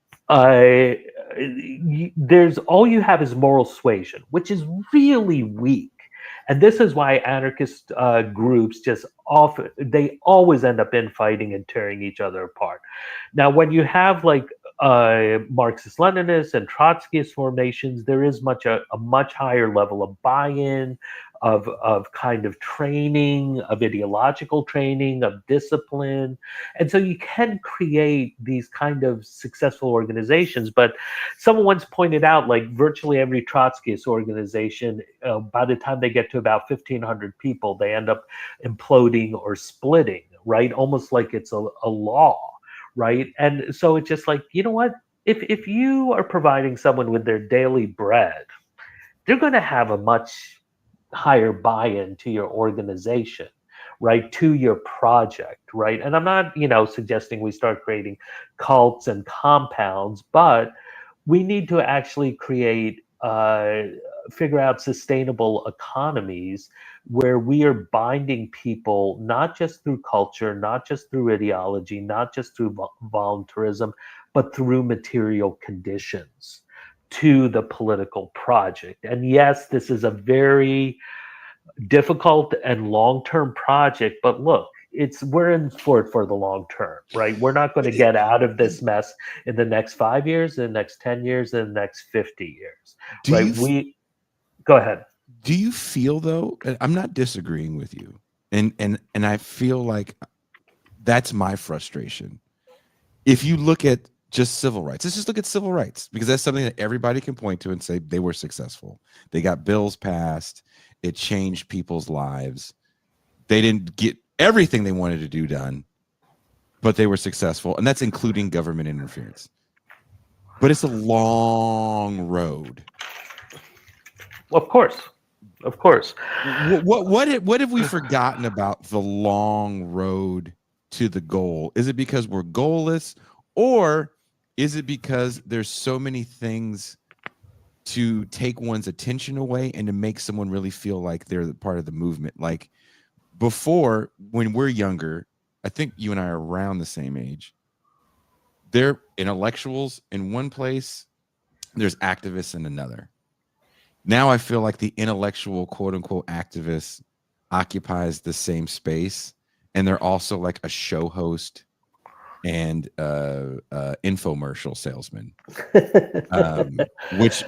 there's all you have is moral suasion, which is really weak. And this is why anarchist groups they always end up infighting and tearing each other apart. Now, when you have like Marxist Leninists and Trotskyist formations, there is a much higher level of buy-in, of kind of training, of ideological training, of discipline. And so you can create these kind of successful organizations. But someone once pointed out, like virtually every Trotskyist organization, by the time they get to about 1,500 people, they end up imploding or splitting, right? Almost like it's a law, right? And so it's just like, you know what? If you are providing someone with their daily bread, they're going to have a much higher buy-in to your organization, right? To your project, right? And I'm not, suggesting we start creating cults and compounds, but we need to actually figure out sustainable economies where we are binding people, not just through culture, not just through ideology, not just through voluntarism, but through material conditions to the political project. And yes, this is a very difficult and long-term project, but look, we're in for it for the long term, right? We're not going to get out of this mess in the next 5 years, in the next 10 years, in the next 50 years, right? Go ahead. Do you feel though, and I'm not disagreeing with you, and I feel like that's my frustration. If you look at just civil rights. Let's just look at civil rights, because that's something that everybody can point to and say they were successful. They got bills passed. It changed people's lives. They didn't get everything they wanted to do done, but they were successful, and that's including government interference. But it's a long road. Of course. What have we forgotten about the long road to the goal? Is it because we're goalless, or is it because there's so many things to take one's attention away and to make someone really feel like they're part of the movement? Like before, when we're younger, I think you and I are around the same age. They're intellectuals in one place, there's activists in another. Now I feel like the intellectual, quote unquote, activist occupies the same space, and they're also like a show host and infomercial salesman,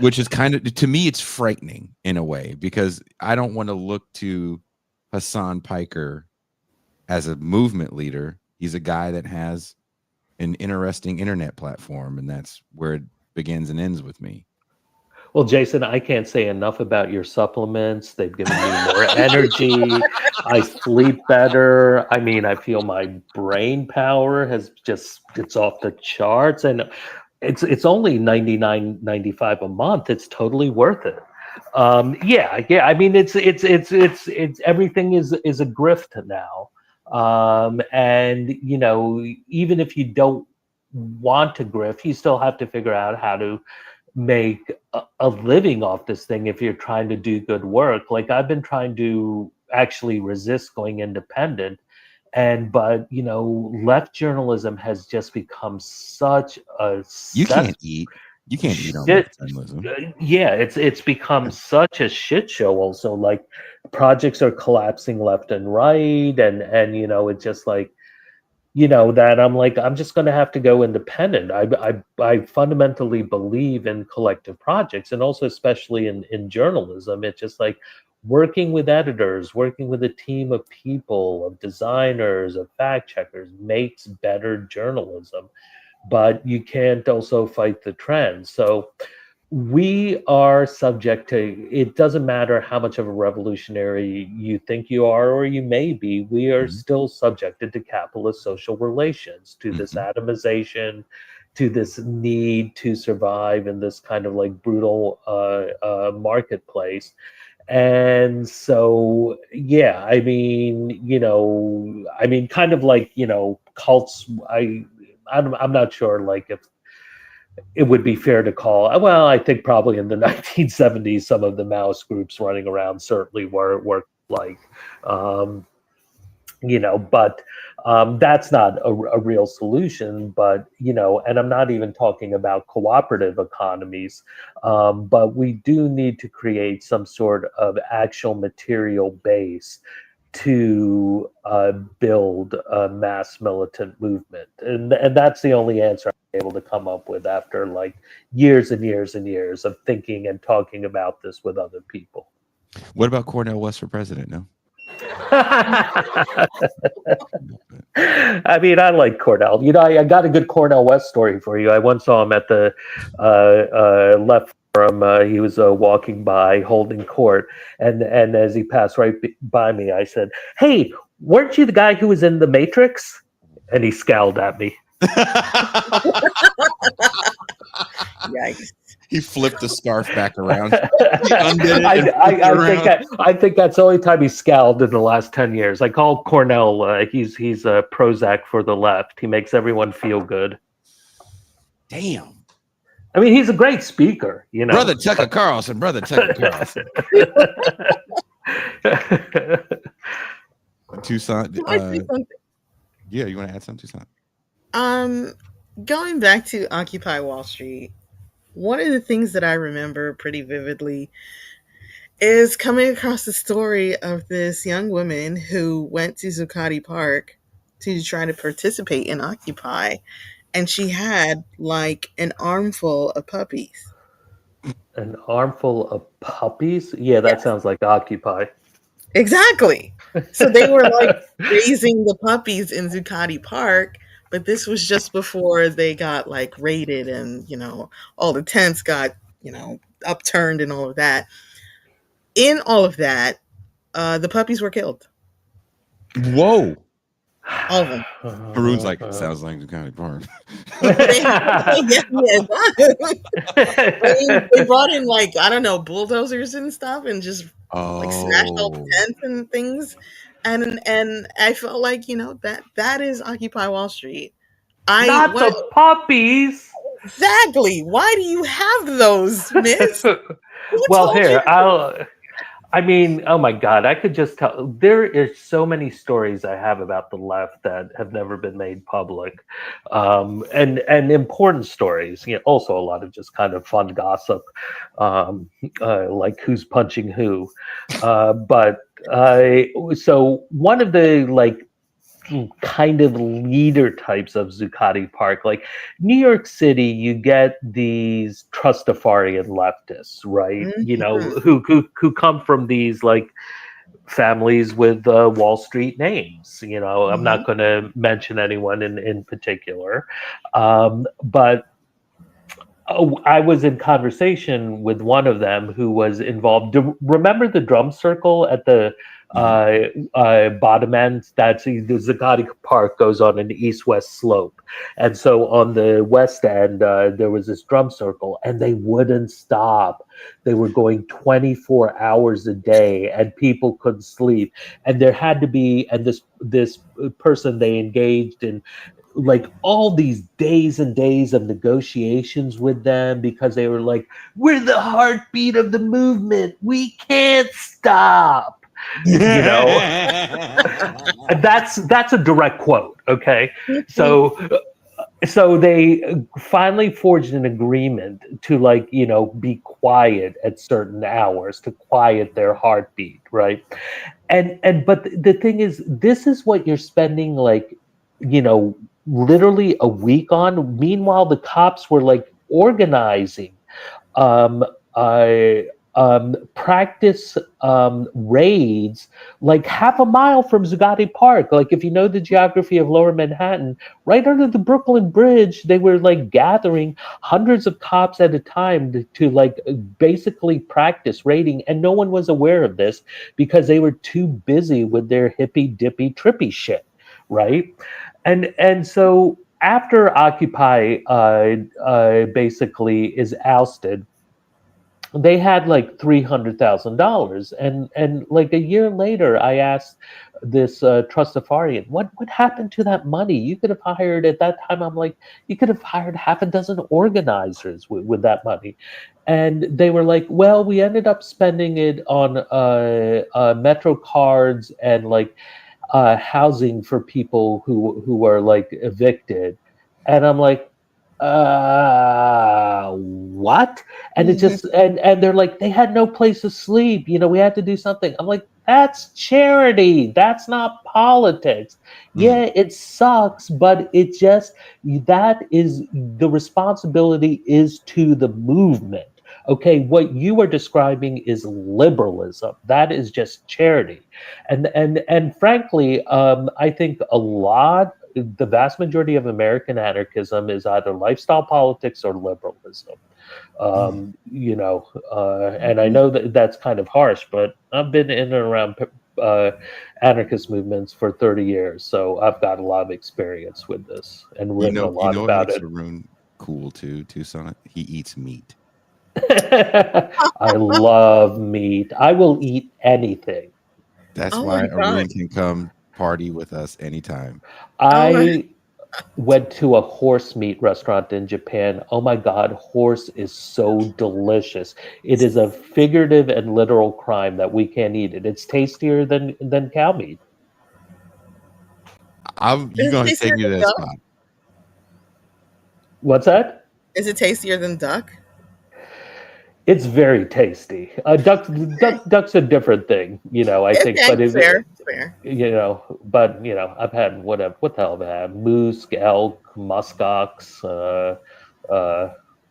which is kind of, to me, it's frightening in a way, because I don't want to look to Hassan Piker as a movement leader. He's a guy that has an interesting internet platform, and that's where it begins and ends with me. Well, Jason, I can't say enough about your supplements. They've given me more energy. I sleep better. I mean, I feel my brain power it's off the charts, and it's only $99.95 a month. It's totally worth it. Yeah. I mean, it's everything is a grift now. And you know, even if you don't want to grift, you still have to figure out how to make a living off this thing if you're trying to do good work. Like, I've been trying to actually resist going independent, but you know, left journalism has just become such a you can't eat on left journalism. Yeah, it's become such a shit show. Also, like, projects are collapsing left and right, and you know, it's just like, you know, that I'm like, I'm just going to have to go independent. I fundamentally believe in collective projects, and also especially in journalism. It's just like working with editors, working with a team of people, of designers, of fact checkers makes better journalism. But you can't also fight the trends. So we are subject to, it doesn't matter how much of a revolutionary you think you are or you may be, we are still subjected to capitalist social relations, to this atomization, to this need to survive in this kind of like brutal marketplace. And so, yeah, I mean, you know, I mean, kind of like, you know, cults, I'm not sure, like, if it would be fair to call, well, I think probably in the 1970s, some of the Maoist groups running around certainly were like, you know, but that's not a real solution. But, you know, and I'm not even talking about cooperative economies, but we do need to create some sort of actual material base to build a mass militant movement. And that's the only answer I'm able to come up with after like years and years and years of thinking and talking about this with other people. What about Cornel West for president? No. I mean, I like Cornel. You know, I got a good Cornel West story for you. I once saw him at the left forum. He was walking by holding court, and as he passed right by me, I said, "Hey, weren't you the guy who was in The Matrix?" And he scowled at me. Yikes. He flipped the scarf back around. I think that's the only time he scowled in the last 10 years. I call Cornel, he's a Prozac for the left. He makes everyone feel good. Damn. I mean, he's a great speaker, you know. Brother Tucker Carlson. Tucson. Yeah, you want to add something, Tucson? Going back to Occupy Wall Street, one of the things that I remember pretty vividly is coming across the story of this young woman who went to Zuccotti Park to try to participate in Occupy, and she had like an armful of puppies. An armful of puppies? Yeah, that sounds like Occupy. Exactly. So they were like raising the puppies in Zuccotti Park but this was just before they got like raided and, all the tents got, upturned and all of that. In all of that, the puppies were killed. Whoa. All of them. Arun's like, sounds like the county farm. Yes, they brought in like, I don't know, bulldozers and stuff and just like smashed all the tents and things. And I felt like, that is Occupy Wall Street. Not the puppies. Exactly. Why do you have those, miss? Well, here, I mean, oh my God, I could just tell. There is so many stories I have about the left that have never been made public, and important stories. Also a lot of just kind of fun gossip, like who's punching who. But so one of the like kind of leader types of Zuccotti Park, like New York City, you get these Trustafarian leftists, right? Mm-hmm. Who come from these like families with Wall Street names. Mm-hmm. I'm not going to mention anyone in particular, but I was in conversation with one of them who was involved. Remember the drum circle at the bottom end? That's the Zuccotti Park goes on an east-west slope, and so on the west end there was this drum circle, and they wouldn't stop. They were going 24 hours a day, and people couldn't sleep. And there had to be, and this person they engaged in like all these days and days of negotiations with them because they were like, we're the heartbeat of the movement. We can't stop. That's a direct quote. Okay. So they finally forged an agreement to be quiet at certain hours to quiet their heartbeat. Right. But the thing is, this is what you're spending literally a week on. Meanwhile, the cops were like organizing practice raids like half a mile from Zuccotti Park. Like if you know the geography of Lower Manhattan, right under the Brooklyn Bridge, they were like gathering hundreds of cops at a time to like basically practice raiding, and no one was aware of this because they were too busy with their hippy dippy trippy shit, right? And so after Occupy basically is ousted, they had like $300,000, and like a year later, I asked this Trustafarian, what happened to that money? You could have hired at that time. I'm like, you could have hired half a dozen organizers with that money, and they were like, well, we ended up spending it on Metro cards and like housing for people who are like evicted. And I'm like, what? And it just and they're like, they had no place to sleep, we had to do something. I'm like, that's charity, that's not politics. Yeah, it sucks, but it just, that is, the responsibility is to the movement. Okay, what you are describing is liberalism. That is just charity. And frankly, I think the vast majority of American anarchism is either lifestyle politics or liberalism. And I know that that's kind of harsh, but I've been in and around anarchist movements for 30 years, so I've got a lot of experience with this and written a lot about it. Arun cool too, Tucson. He eats meat. I love meat. I will eat anything. That's why Arun can come party with us anytime. I went to a horse meat restaurant in Japan. Oh my God, horse is so delicious. It is a figurative and literal crime that we can't eat it. It's tastier than cow meat. You're going to take me to that spot. What's that? Is it tastier than duck? It's very tasty. Duck's a different thing, I think. But it's fair. But I've had whatever. What the hell have I had? Moose, elk, muskox,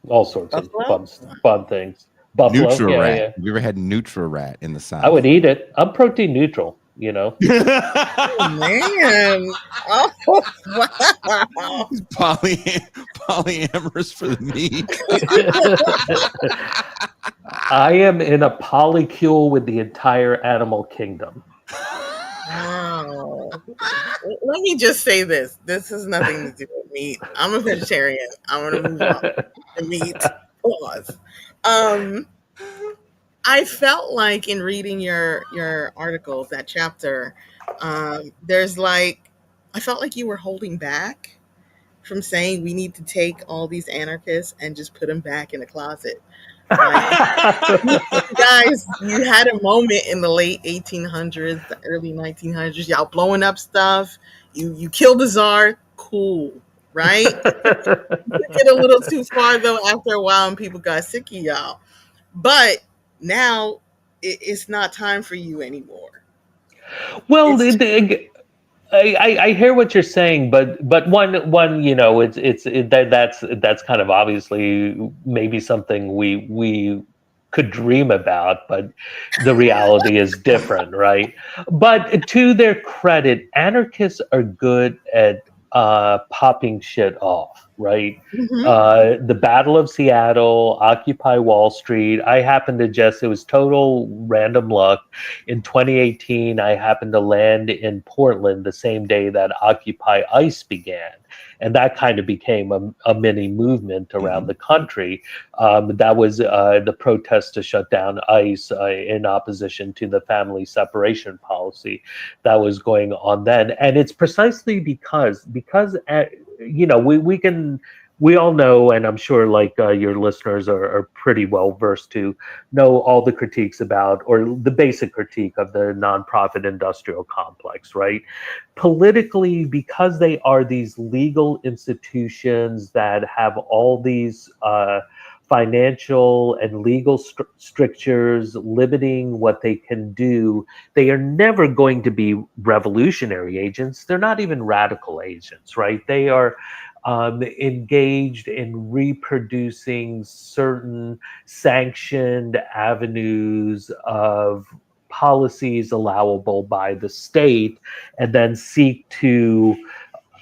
all sorts Buffalo? of fun things. Buffalo. Nutra Rat. Yeah. Have you ever had Nutra Rat in the South? I would eat it. I'm protein neutral. you know. Oh, man. Oh, wow. Polyamorous for the meat. I am in a polycule with the entire animal kingdom. Wow. Let me just say this. This has nothing to do with meat. I'm a vegetarian. I'm going to move on to meat. Pause. Um, I felt like in reading your articles, that chapter, there's like, I felt like you were holding back from saying we need to take all these anarchists and just put them back in the closet. Like, guys, you had a moment in the late 1800s, the early 1900s, y'all blowing up stuff. You killed the czar, cool, right? Took it a little too far though after a while, and people got sick of y'all. But now it's not time for you anymore. Well, It's I hear what you're saying, but one you know that's kind of obviously maybe something we could dream about, but the reality is different, right? But to their credit, anarchists are good at popping shit off, right? Mhm. The Battle of Seattle, Occupy Wall Street. I happen to just, it was total random luck. In 2018, I happened to land in Portland the same day that Occupy ICE began. And that kind of became a mini movement around the country. That was the protest to shut down ICE in opposition to the family separation policy that was going on then. And it's precisely because you know, we all know, and I'm sure like your listeners are pretty well versed to know all the critiques about, or the basic critique of the nonprofit industrial complex, right? Politically, because they are these legal institutions that have all these financial and legal strictures limiting what they can do, they are never going to be revolutionary agents. They're not even radical agents, right? They are engaged in reproducing certain sanctioned avenues of policies allowable by the state, and then seek to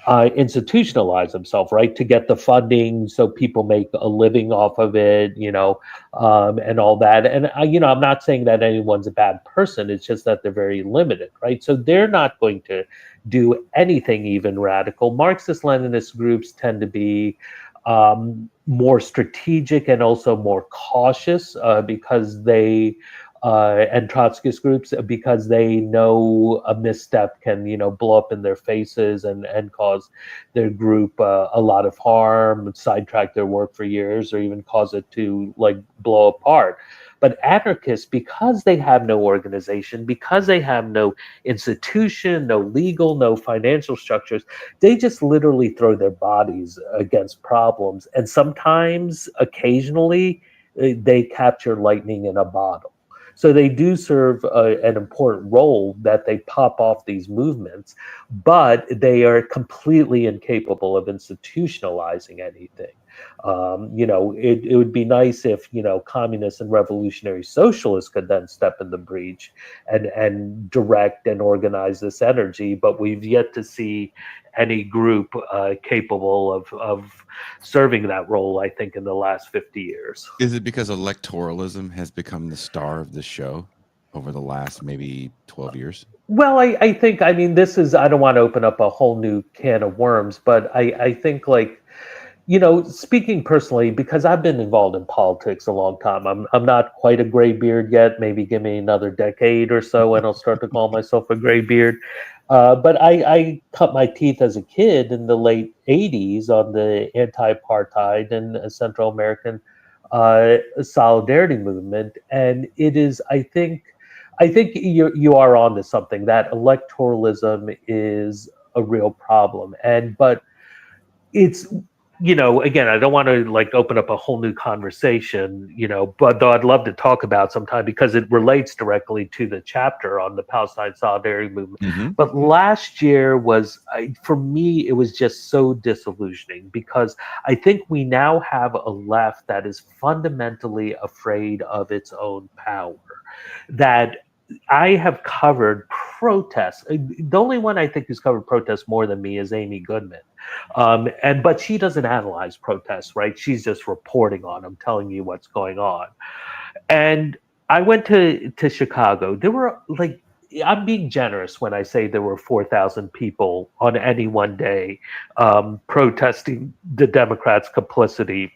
institutionalize themselves, right? To get the funding so people make a living off of it, you know, and all that. And, you know, I'm not saying that anyone's a bad person. It's just that they're very limited, right? So they're not going to do anything even radical. Marxist Leninist groups tend to be more strategic and also more cautious because they and Trotskyist groups, because they know a misstep can, you know, blow up in their faces and cause their group a lot of harm, sidetrack their work for years, or even cause it to like blow apart. But anarchists, because they have no organization, because they have no institution, no legal, no financial structures, they just literally throw their bodies against problems. And sometimes, occasionally, they capture lightning in a bottle. So they do serve an important role, that they pop off these movements, but they are completely incapable of institutionalizing anything. You know, it would be nice if, you know, communists and revolutionary socialists could then step in the breach and direct and organize this energy, but we've yet to see any group capable of serving that role, I think, in the last 50 years. Is it because electoralism has become the star of the show over the last maybe 12 years? Well, I think, I mean, this is, I don't want to open up a whole new can of worms, but I think like, you know, speaking personally, because I've been involved in politics a long time, I'm not quite a gray beard yet. Maybe give me another decade or so, and I'll start to call myself a gray beard. But I cut my teeth as a kid in the late '80s on the anti-apartheid and Central American solidarity movement, and it is, I think you are onto something. That electoralism is a real problem, and but it's, you know, again, I don't want to like open up a whole new conversation, you know, but though I'd love to talk about sometime, because it relates directly to the chapter on the Palestine solidarity movement. Mhm. But last year was, for me, it was just so disillusioning, because I think we now have a left that is fundamentally afraid of its own power, that I have covered protests. The only one I think who's covered protests more than me is Amy Goodman, but she doesn't analyze protests, right? She's just reporting on them, telling you what's going on. And I went to Chicago. There were like, I'm being generous when I say there were 4,000 people on any one day protesting the Democrats' complicity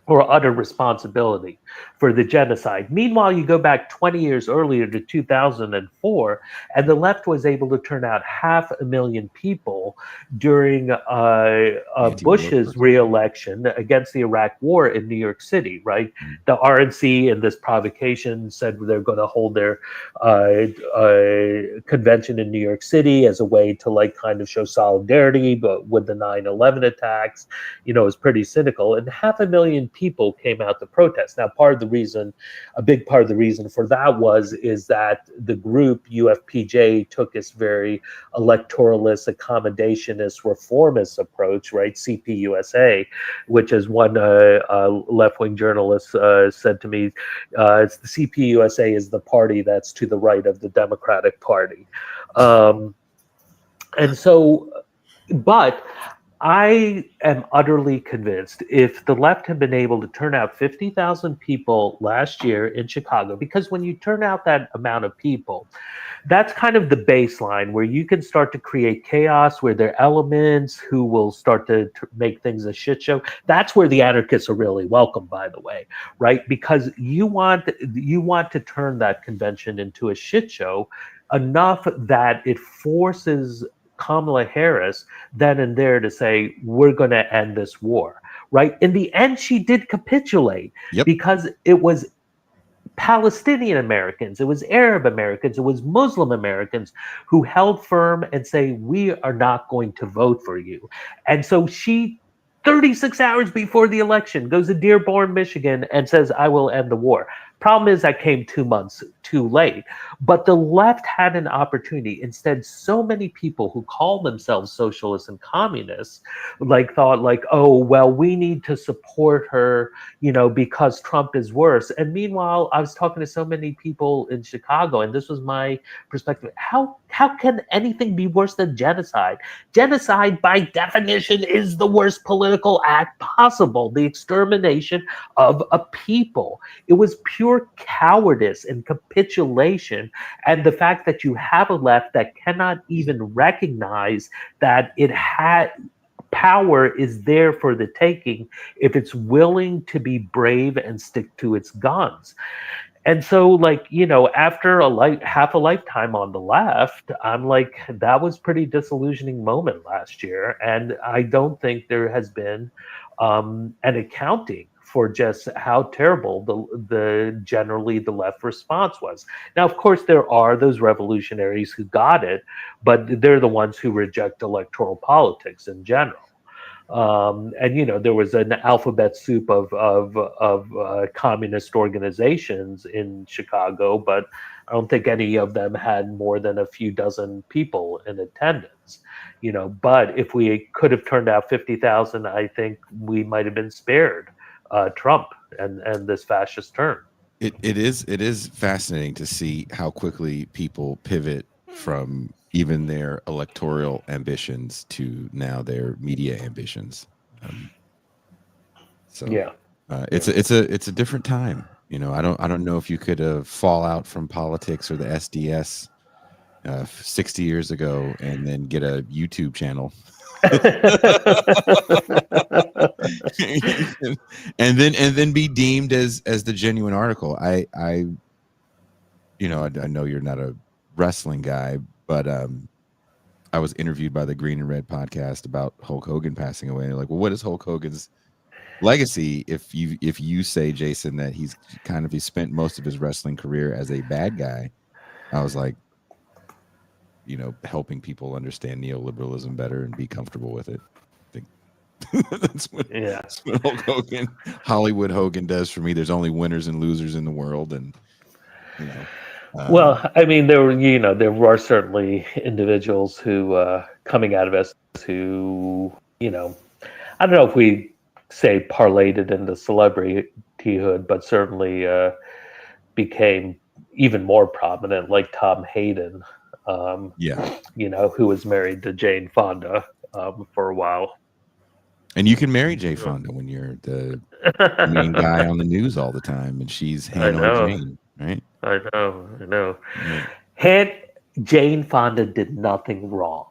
or utter responsibility for the genocide. Meanwhile, you go back 20 years earlier to 2004, and the left was able to turn out 500,000 people during Bush's re-election against the Iraq War in New York City, right? The RNC in this provocation said they're going to hold their convention in New York City as a way to like kind of show solidarity, but with the 9/11 attacks, it was pretty cynical. And 500,000 people came out to protest. Now, a big part of the reason for that is that the group UFPJ took this very electoralist, accommodationist, reformist approach, right? CPUSA, which as one left-wing journalist said to me, it's the CPUSA is the party that's to the right of the Democratic Party. But I am utterly convinced if the left had been able to turn out 50,000 people last year in Chicago, because when you turn out that amount of people, that's kind of the baseline where you can start to create chaos, where there are elements who will start to make things a shit show. That's where the anarchists are really welcome, by the way, right? Because you want to turn that convention into a shit show enough that it forces Kamala Harris then and there to say, we're going to end this war, right? In the end, she did capitulate because it was Palestinian Americans, it was Arab Americans, it was Muslim Americans who held firm and say, we are not going to vote for you. And so she, 36 hours before the election, goes to Dearborn, Michigan, and says, I will end the war. Problem is that came 2 months too late. But the left had an opportunity. Instead, so many people who call themselves socialists and communists thought, oh, well, we need to support her, because Trump is worse. And meanwhile, I was talking to so many people in Chicago, and this was my perspective. How can anything be worse than genocide? Genocide, by definition, is the worst political act possible, the extermination of a people. It was pure cowardice and capitulation, and the fact that you have a left that cannot even recognize that it had power is there for the taking if it's willing to be brave and stick to its guns. And so, after half a lifetime on the left, I'm like, that was pretty disillusioning moment last year. And I don't think there has been an accounting for just how terrible the generally the left response was. Now, of course, there are those revolutionaries who got it, but they're the ones who reject electoral politics in general. And there was an alphabet soup of communist organizations in Chicago, but I don't think any of them had more than a few dozen people in attendance. But if we could have turned out 50,000, I think we might have been spared Trump and this fascist turn. It is fascinating to see how quickly people pivot from even their electoral ambitions to now their media ambitions. It's a different time. I don't know if you could fall out from politics or the SDS 60 years ago and then get a YouTube channel. and then be deemed as the genuine article. I know you're not a wrestling guy, but I was interviewed by the Green and Red podcast about Hulk Hogan passing away. And they're like, well, what is Hulk Hogan's legacy? If you say, Jason, that he spent most of his wrestling career as a bad guy, I was like, helping people understand neoliberalism better and be comfortable with it. I think that's what Hulk Hogan, Hollywood Hogan does for me. There's only winners and losers in the world, and well, I mean, there were certainly individuals who coming out of us who, I don't know if we say parlayed it into celebrityhood, but certainly became even more prominent, like Tom Hayden, Yeah. who was married to Jane Fonda for a while. And you can marry Jay Fonda when you're the main guy on the news all the time, and she's I Hanoi know, Jane, right? I know. Right. Jane Fonda did nothing wrong.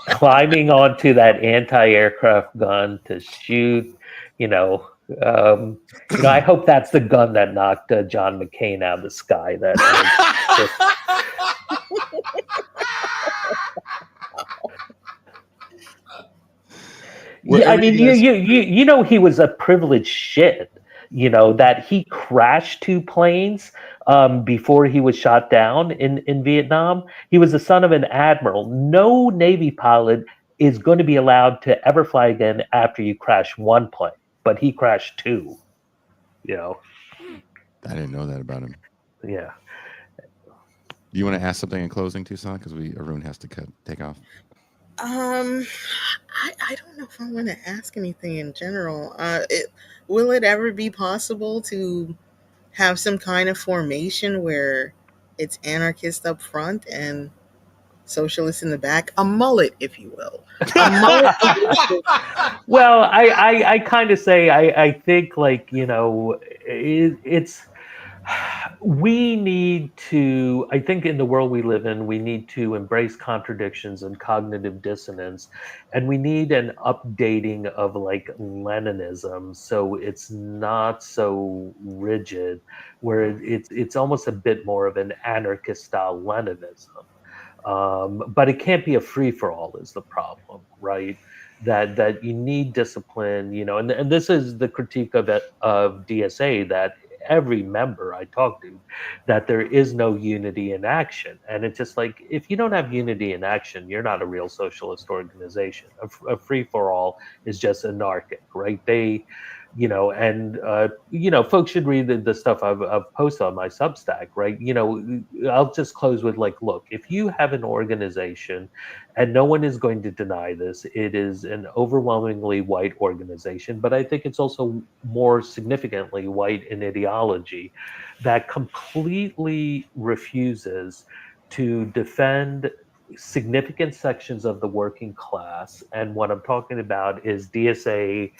Climbing onto that anti-aircraft gun to shoot, I hope that's the gun that knocked John McCain out of the sky. Yeah, I Whatever mean, you guys. he was a privileged shit. That he crashed two planes before he was shot down in Vietnam. He was the son of an admiral. No Navy pilot is going to be allowed to ever fly again after you crash one plane, but he crashed two. I didn't know that about him. Yeah. Do you want to ask something in closing, Tucson? Because Arun has to take off. I don't know if I want to ask anything in general. Will it ever be possible to have some kind of formation where it's anarchist up front and socialist in the back? A mullet, if you will. A mullet. Well, I kind of say I think it's we need to, I think in the world we live in, we need to embrace contradictions and cognitive dissonance, and we need an updating of Leninism so it's not so rigid, where it's almost a bit more of an anarchist style Leninism. But it can't be a free for all is the problem, right? That you need discipline, and this is the critique of DSA, that every member I talk to, that there is no unity in action. And it's just like, if you don't have unity in action, you're not a real socialist organization. A free for all is just anarchic, right? Folks should read the stuff I've posted on my Substack, right? I'll just close with look, if you have an organization, and no one is going to deny this, it is an overwhelmingly white organization, but I think it's also more significantly white in ideology, that completely refuses to defend significant sections of the working class. And what I'm talking about is DSA,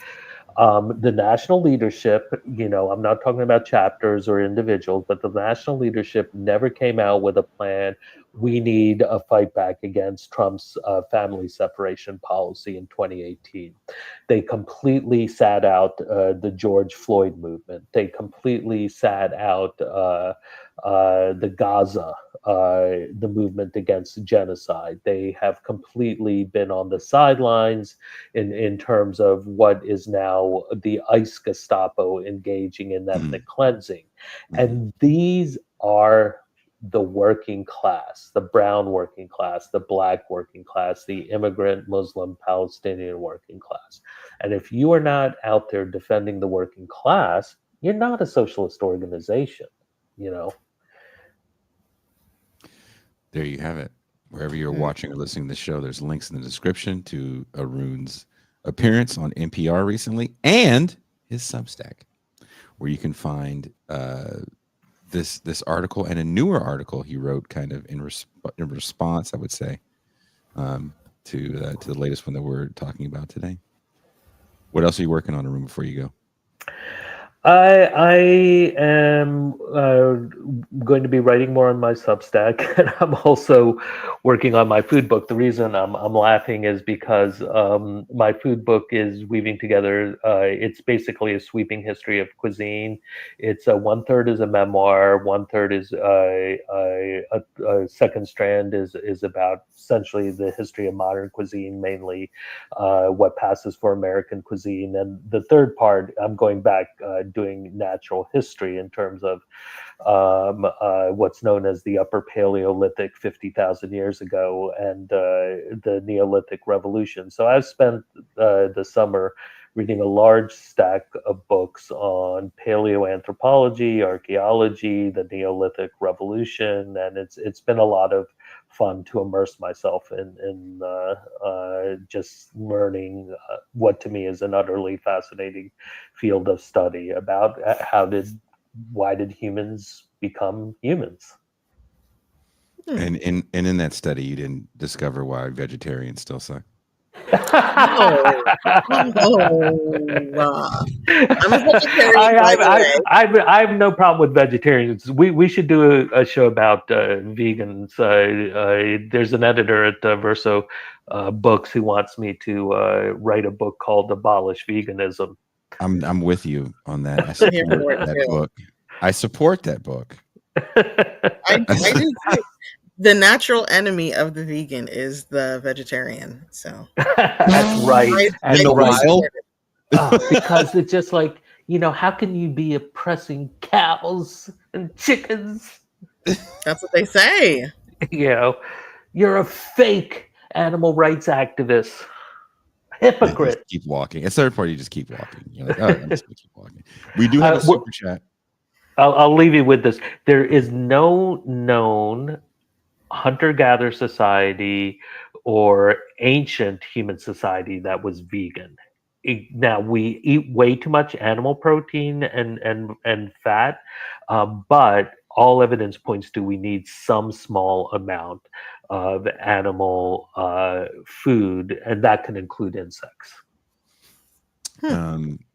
the national leadership. I'm not talking about chapters or individuals, but the national leadership never came out with a plan. We need a fight back against Trump's family separation policy in 2018. They completely sat out the George Floyd movement. They completely sat out the Gaza, the movement against genocide. They have completely been on the sidelines in terms of what is now the ICE Gestapo engaging in ethnic cleansing. And these are the working class, the brown working class, the black working class, the immigrant Muslim Palestinian working class. And if you are not out there defending the working class, you're not a socialist organization, There you have it. Wherever you're watching or listening to the show, there's links in the description to Arun's appearance on NPR recently and his Substack, where you can find this article and a newer article he wrote, kind of in response, I would say, to the latest one that we're talking about today. What else are you working on, Arun, before you go? I am going to be writing more on my Substack, and I'm also working on my food book. The reason I'm laughing is because my food book is weaving together. It's basically a sweeping history of cuisine. It's 1/3 is a memoir, 1/3 is a second strand is about essentially the history of modern cuisine, mainly what passes for American cuisine, and the third part I'm going back. Doing natural history in terms of what's known as the Upper Paleolithic 50,000 years ago and the Neolithic Revolution. So I've spent the summer reading a large stack of books on paleoanthropology, archaeology, the Neolithic Revolution, and it's been a lot of fun to immerse myself in just learning what to me is an utterly fascinating field of study about how did why did humans become humans? And in that study, you didn't discover why vegetarians still suck. No. I'm a vegetarian, by the way. I have no problem with vegetarians. We should do a show about vegans. There's an editor at Verso Books who wants me to write a book called "Abolish Veganism." I'm with you on that. I support that book. I support that book. I do too. The natural enemy of the vegan is the vegetarian. So that's right. And the wild. Because it's just like, how can you be oppressing cows and chickens? That's what they say. You're a fake animal rights activist. Hypocrite. Keep walking. At third part, you just keep walking. You're like, I'm just gonna keep walking. We do have a super chat. I'll leave you with this. There is no known hunter-gatherer society or ancient human society that was vegan. Now we eat way too much animal protein and fat, but all evidence points to we need some small amount of animal food, and that can include insects.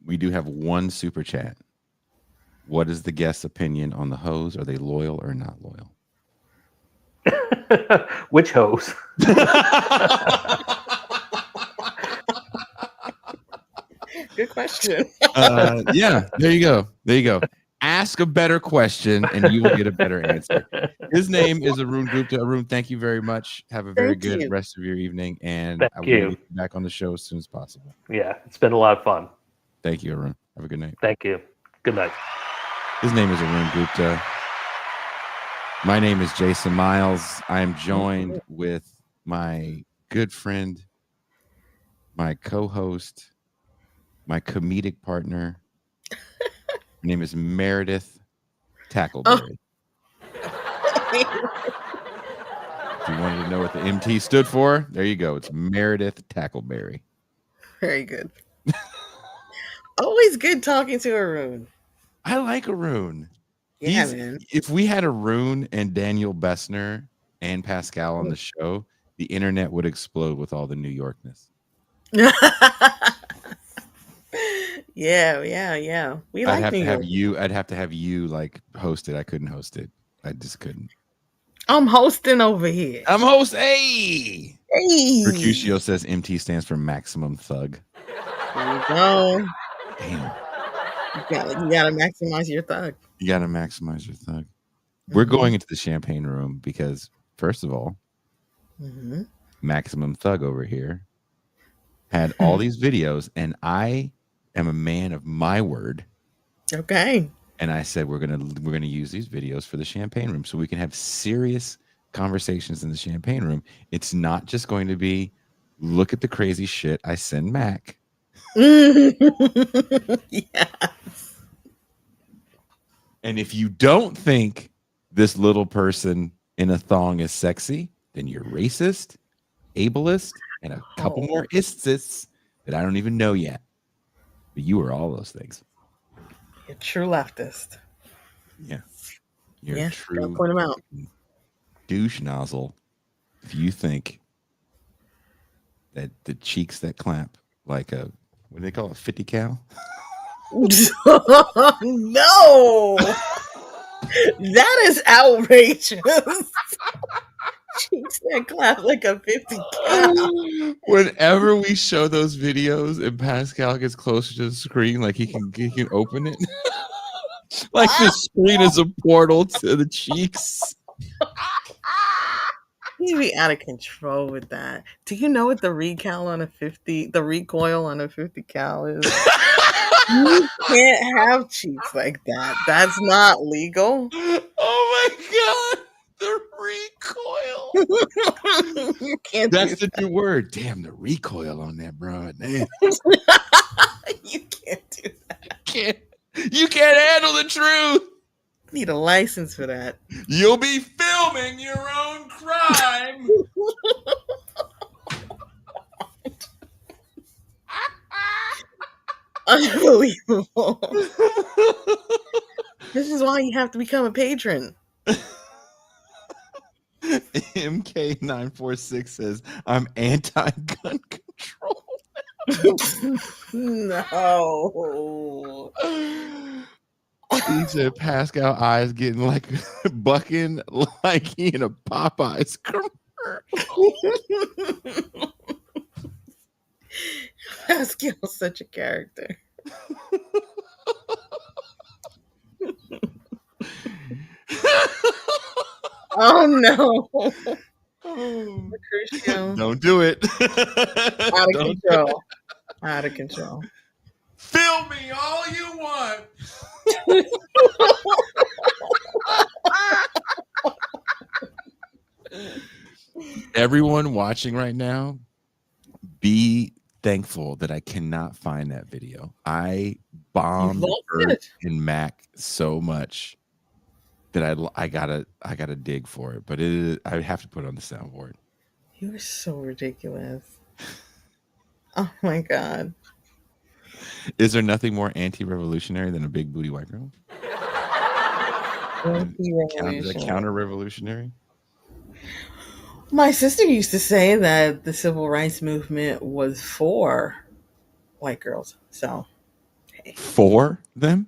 We do have one super chat. What is the guest's opinion on the hoes? Are they loyal or not loyal? Which hoes? Good question. Yeah, there you go. Ask a better question and you will get a better answer. His name is Arun Gupta. Arun, thank you very much. Have a very good rest of your evening, and I will get you back on the show as soon as possible. Yeah, it's been a lot of fun. Thank you, Arun. Have a good night. Thank you. Good night. His name is Arun Gupta. My name is Jason Miles. I am joined with my good friend, my co-host, my comedic partner. Her name is Meredith Tackleberry. If you wanted to know what the MT stood for, there you go. It's Meredith Tackleberry. Very good. Always good talking to Arun. I like Arun. Yeah, man. If we had Arun and Daniel Bessner and Pascal on the show, the internet would explode with all the New Yorkness. Yeah. I'd have to have you like host it. I couldn't host it. I just couldn't. I'm hosting over here. Hey. Mercutio says MT stands for maximum thug. There you go. Damn. You gotta maximize your thug. You gotta maximize your thug. We're going into the champagne room because, first of all, Maximum Thug over here had all these videos, and I am a man of my word. Okay. And I said we're gonna use these videos for the champagne room so we can have serious conversations in the champagne room. It's not just going to be look at the crazy shit I send Mac. Yes. And if you don't think this little person in a thong is sexy, then you're racist, ableist, and a couple more ists that I don't even know yet. But you are all those things. You're a true leftist. Yeah. You're a true point them out. Douche nozzle. If you think that the cheeks that clap like a, what do they call it, 50 cal? No, that is outrageous. Cheeks that clap like a 50 cal. Whenever we show those videos and Pascal gets closer to the screen, like he can open it, like the screen is a portal to the cheeks. You be out of control with that. Do you know what the recoil on a 50 cal is? You can't have cheeks like that. That's not legal. Oh my god, the recoil. You can't. That's the new word. Damn, the recoil on that broad. Damn. You can't do that. You can't handle the truth. Need a license for that. You'll be filming your own crime. Unbelievable. This is why you have to become a patron. MK946 says, I'm anti-gun control. No. He said Pascal eyes getting like bucking like he in a Popeyes commercial. Pascal's such a character. Oh no. Mercutio. Don't do it. Out of Don't control. Out of control. film me all you want. Everyone watching right now, be thankful that I cannot find that video. I bombed Bert and Mac so much that I gotta dig for it. But I have to put it on the soundboard. You are so ridiculous. Oh my god. Is there nothing more anti-revolutionary than a big booty white girl? Is that counter-revolutionary? My sister used to say that the civil rights movement was for white girls. So for them?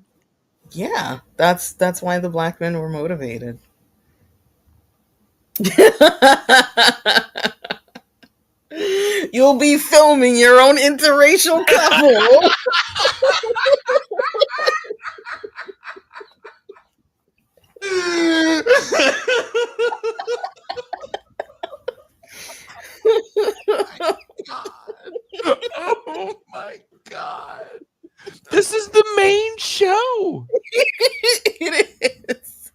Yeah, that's why the black men were motivated. You'll be filming your own interracial couple. Oh my god. This is the main show. It is.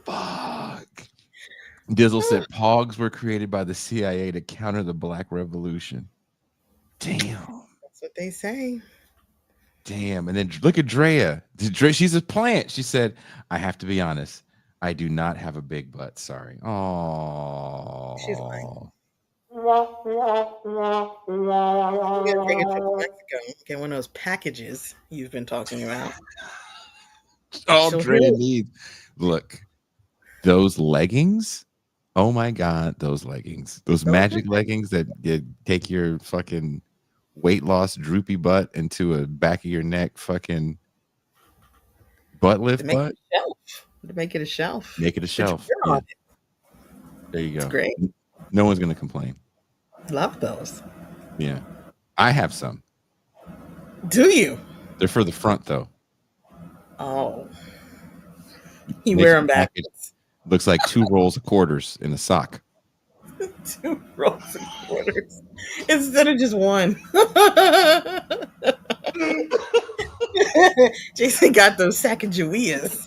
Fuck. Dizzle said Pogs were created by the CIA to counter the Black Revolution. Damn. That's what they say. Damn. And then look at Drea. She's a plant. She said, I have to be honest. I do not have a big butt. Sorry. Oh. She's lying. You gotta take a trip to Mexico. Get one of those packages you've been talking about. All Drea needs. Look, those leggings. Oh my god, those leggings. Those magic leggings that take your fucking weight loss droopy butt into a back of your neck fucking butt lift butt. To make it a shelf. Make it a shelf. Yeah. There you go. It's great. No one's gonna complain. Love those. Yeah. I have some. Do you? They're for the front though. Oh. You wear them backwards. Looks like 2 rolls of quarters in a sock. 2 rolls of quarters instead of just one. Jason got those Sacagaweas.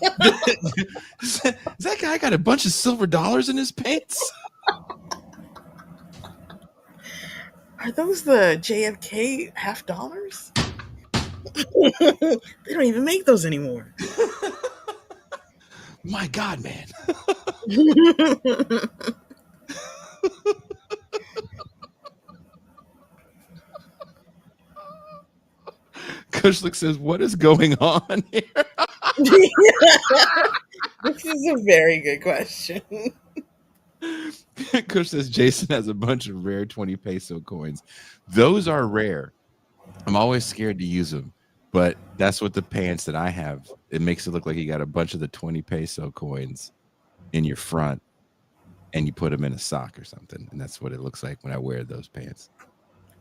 That guy got a bunch of silver dollars in his pants? Are those the JFK $50? They don't even make those anymore. My God, man. Kushlik says, what is going on here? This is a very good question. Kush says, Jason has a bunch of rare 20 peso coins. Those are rare. I'm always scared to use them. But that's what the pants that I have. It makes it look like you got a bunch of the 20 peso coins in your front and you put them in a sock or something. And that's what it looks like when I wear those pants.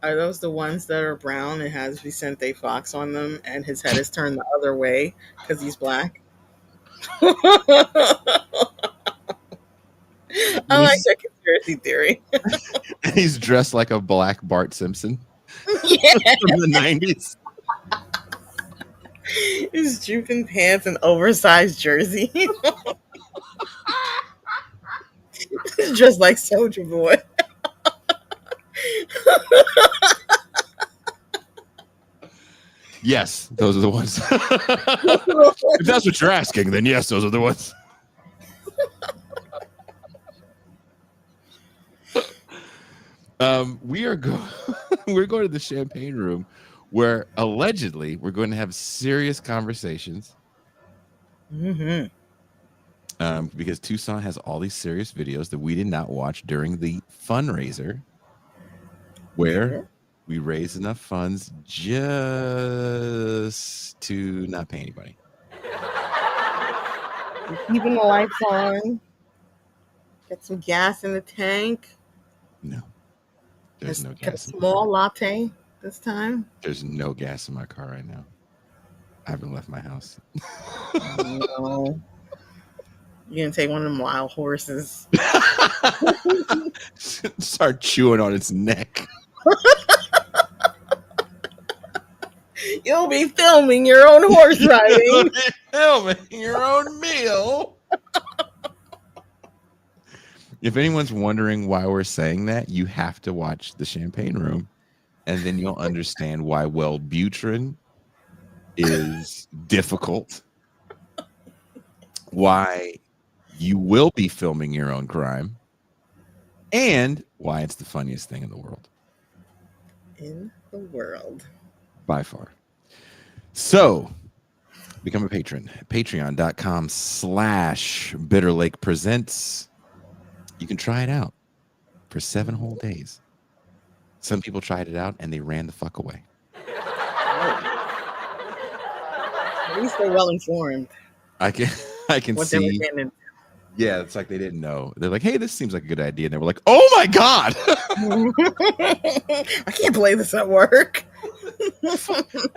Are those the ones that are brown and has Vicente Fox on them and his head is turned the other way because he's black? I like that conspiracy theory. And he's dressed like a black Bart Simpson. Yeah. From the 90s. His drooping pants and oversized jersey. Just like Soulja Boy. Yes, those are the ones. If that's what you're asking, then yes, those are the ones. We're going to the champagne room where allegedly we're going to have serious conversations Mm-hmm. Because Tucson has all these serious videos that we did not watch during the fundraiser, where Sure. we raised enough funds just to not pay anybody. Keeping the lights on. Get some gas in the tank. No, there's no Got a gas. small latte this time. There's no gas in my car right now. I haven't left my house. No. You're gonna take one of them wild horses. Start chewing on its neck. You'll be filming your own horse riding. Filming your own meal. If anyone's wondering why we're saying that, you have to watch The Champagne Room, and then you'll understand why Wellbutrin is difficult, why you will be filming your own crime, and why it's the funniest thing in the world. In the world. By far. So, become a patron. Patreon.com/Bitterlake Presents. You can try it out for 7 whole days. Some people tried it out and they ran the fuck away. At least they're well informed. I can What they were see. getting into. Yeah, it's like they didn't know. They're like, hey, this seems like a good idea. And they were like, oh my God. I can't play this at work. I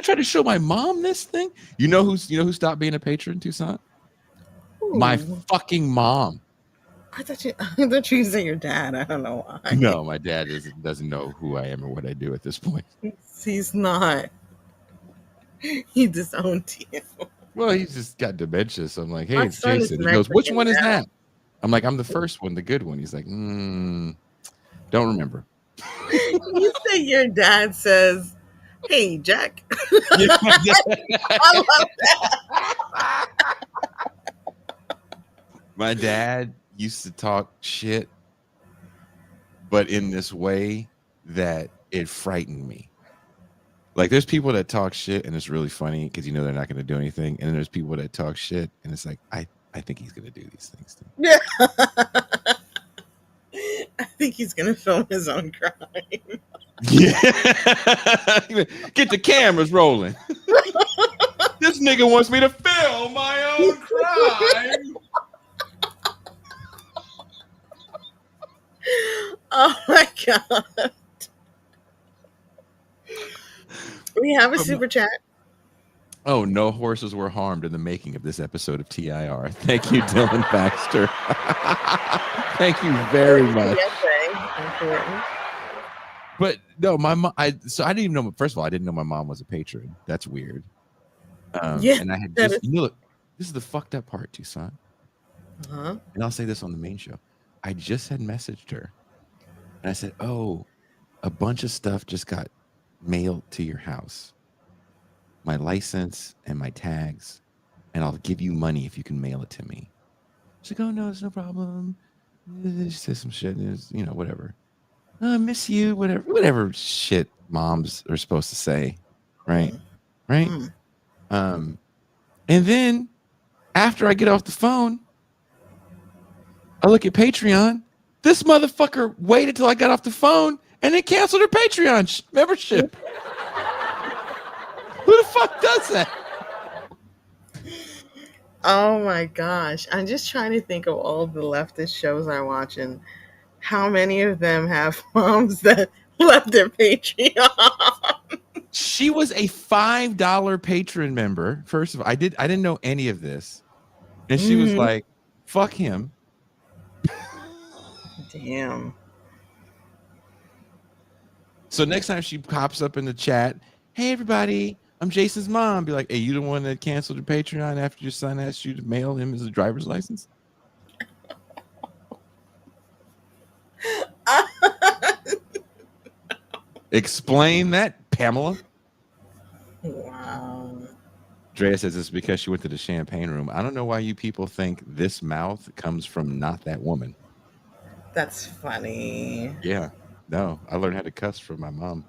tried to show my mom this thing. You know who stopped being a patron, Tucson? Ooh. My fucking mom. I thought you said your dad. I don't know why. No, my dad doesn't know who I am or what I do at this point. He's not. He disowned you. Well, he's just got dementia. So I'm like, hey, My it's son is Jason. He goes, which Mexican one is now. that? I'm like, I'm the first one, the good one. He's like, don't remember. You say your dad says, hey, Jack. Yeah, my I love that. My dad used to talk shit, but in this way that it frightened me. Like, there's people that talk shit and it's really funny because they're not going to do anything. And then there's people that talk shit and it's like, I think he's going to do these things too. Yeah. I think he's going to film his own crime. Yeah. Get the cameras rolling. This nigga wants me to film my own crime. Oh my God. We have a super chat. Oh, no horses were harmed in the making of this episode of TIR. Thank you, Dylan Baxter. Thank you very much. But no, my mom. I didn't even know. First of all, I didn't know my mom was a patron. That's weird. Yeah, and I had just look. This is the fucked up part, Tucson. Uh-huh. And I'll say this on the main show. I just had messaged her, and I said, "Oh, a bunch of stuff just got mailed to your house. My license and my tags, and I'll give you money if you can mail it to me." She's like, "Oh no, it's no problem." She says some shit, and it's, whatever. "Oh, I miss you," whatever shit moms are supposed to say, right? Right? And then after I get off the phone, I look at Patreon. This motherfucker waited till I got off the phone and then canceled her Patreon membership. Who the fuck does that? Oh my gosh. I'm just trying to think of all the leftist shows I watch and how many of them have moms that left their Patreon. She was a $5 patron member. First of all, I didn't know any of this. And she was like, fuck him. Damn. So next time she pops up in the chat, hey everybody, I'm Jason's mom. Be like, hey, you the one that canceled your Patreon after your son asked you to mail him his driver's license? Explain that, Pamela. Wow. Drea says it's because she went to the Champagne Room. I don't know why you people think this mouth comes from not that woman. That's funny. Yeah. No, I learned how to cuss from my mom.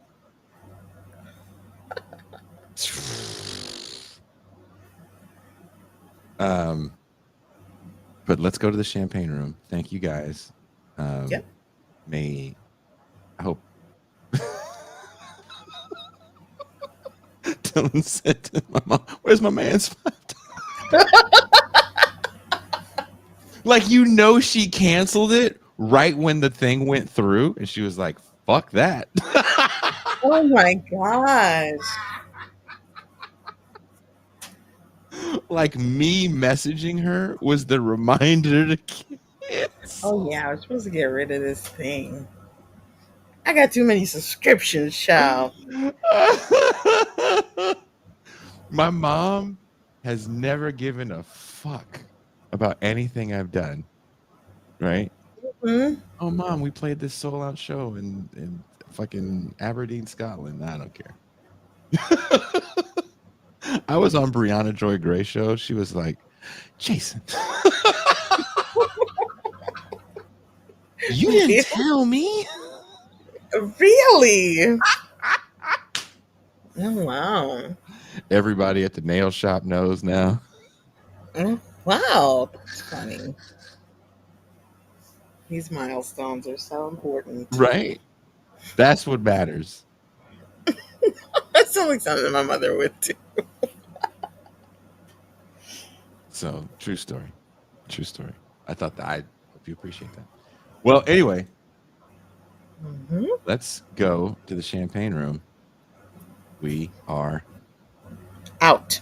But let's go to the champagne room. Thank you guys. Yep. I hope Dylan said to my mom, "Where's my man spot?" Like, you know, she canceled it right when the thing went through, and she was like, "Fuck that." Oh my gosh. Like, me messaging her was the reminder to kids. Oh yeah, I was supposed to get rid of this thing. I got too many subscriptions, child. My mom has never given a fuck about anything I've done. Right? Hmm? Oh, mom, we played this sold out show in fucking Aberdeen, Scotland. I don't care. I was on Brianna Joy Gray show. She was like, "Jason, you didn't tell me." Really? Oh wow. Everybody at the nail shop knows now. Oh, wow, that's funny. These milestones are so important. Right? That's what matters. That sounds like something my mother would do. So, true story. True story. I thought that. I hope you appreciate that. Well, anyway, Hmm. let's go to the champagne room. We are Out.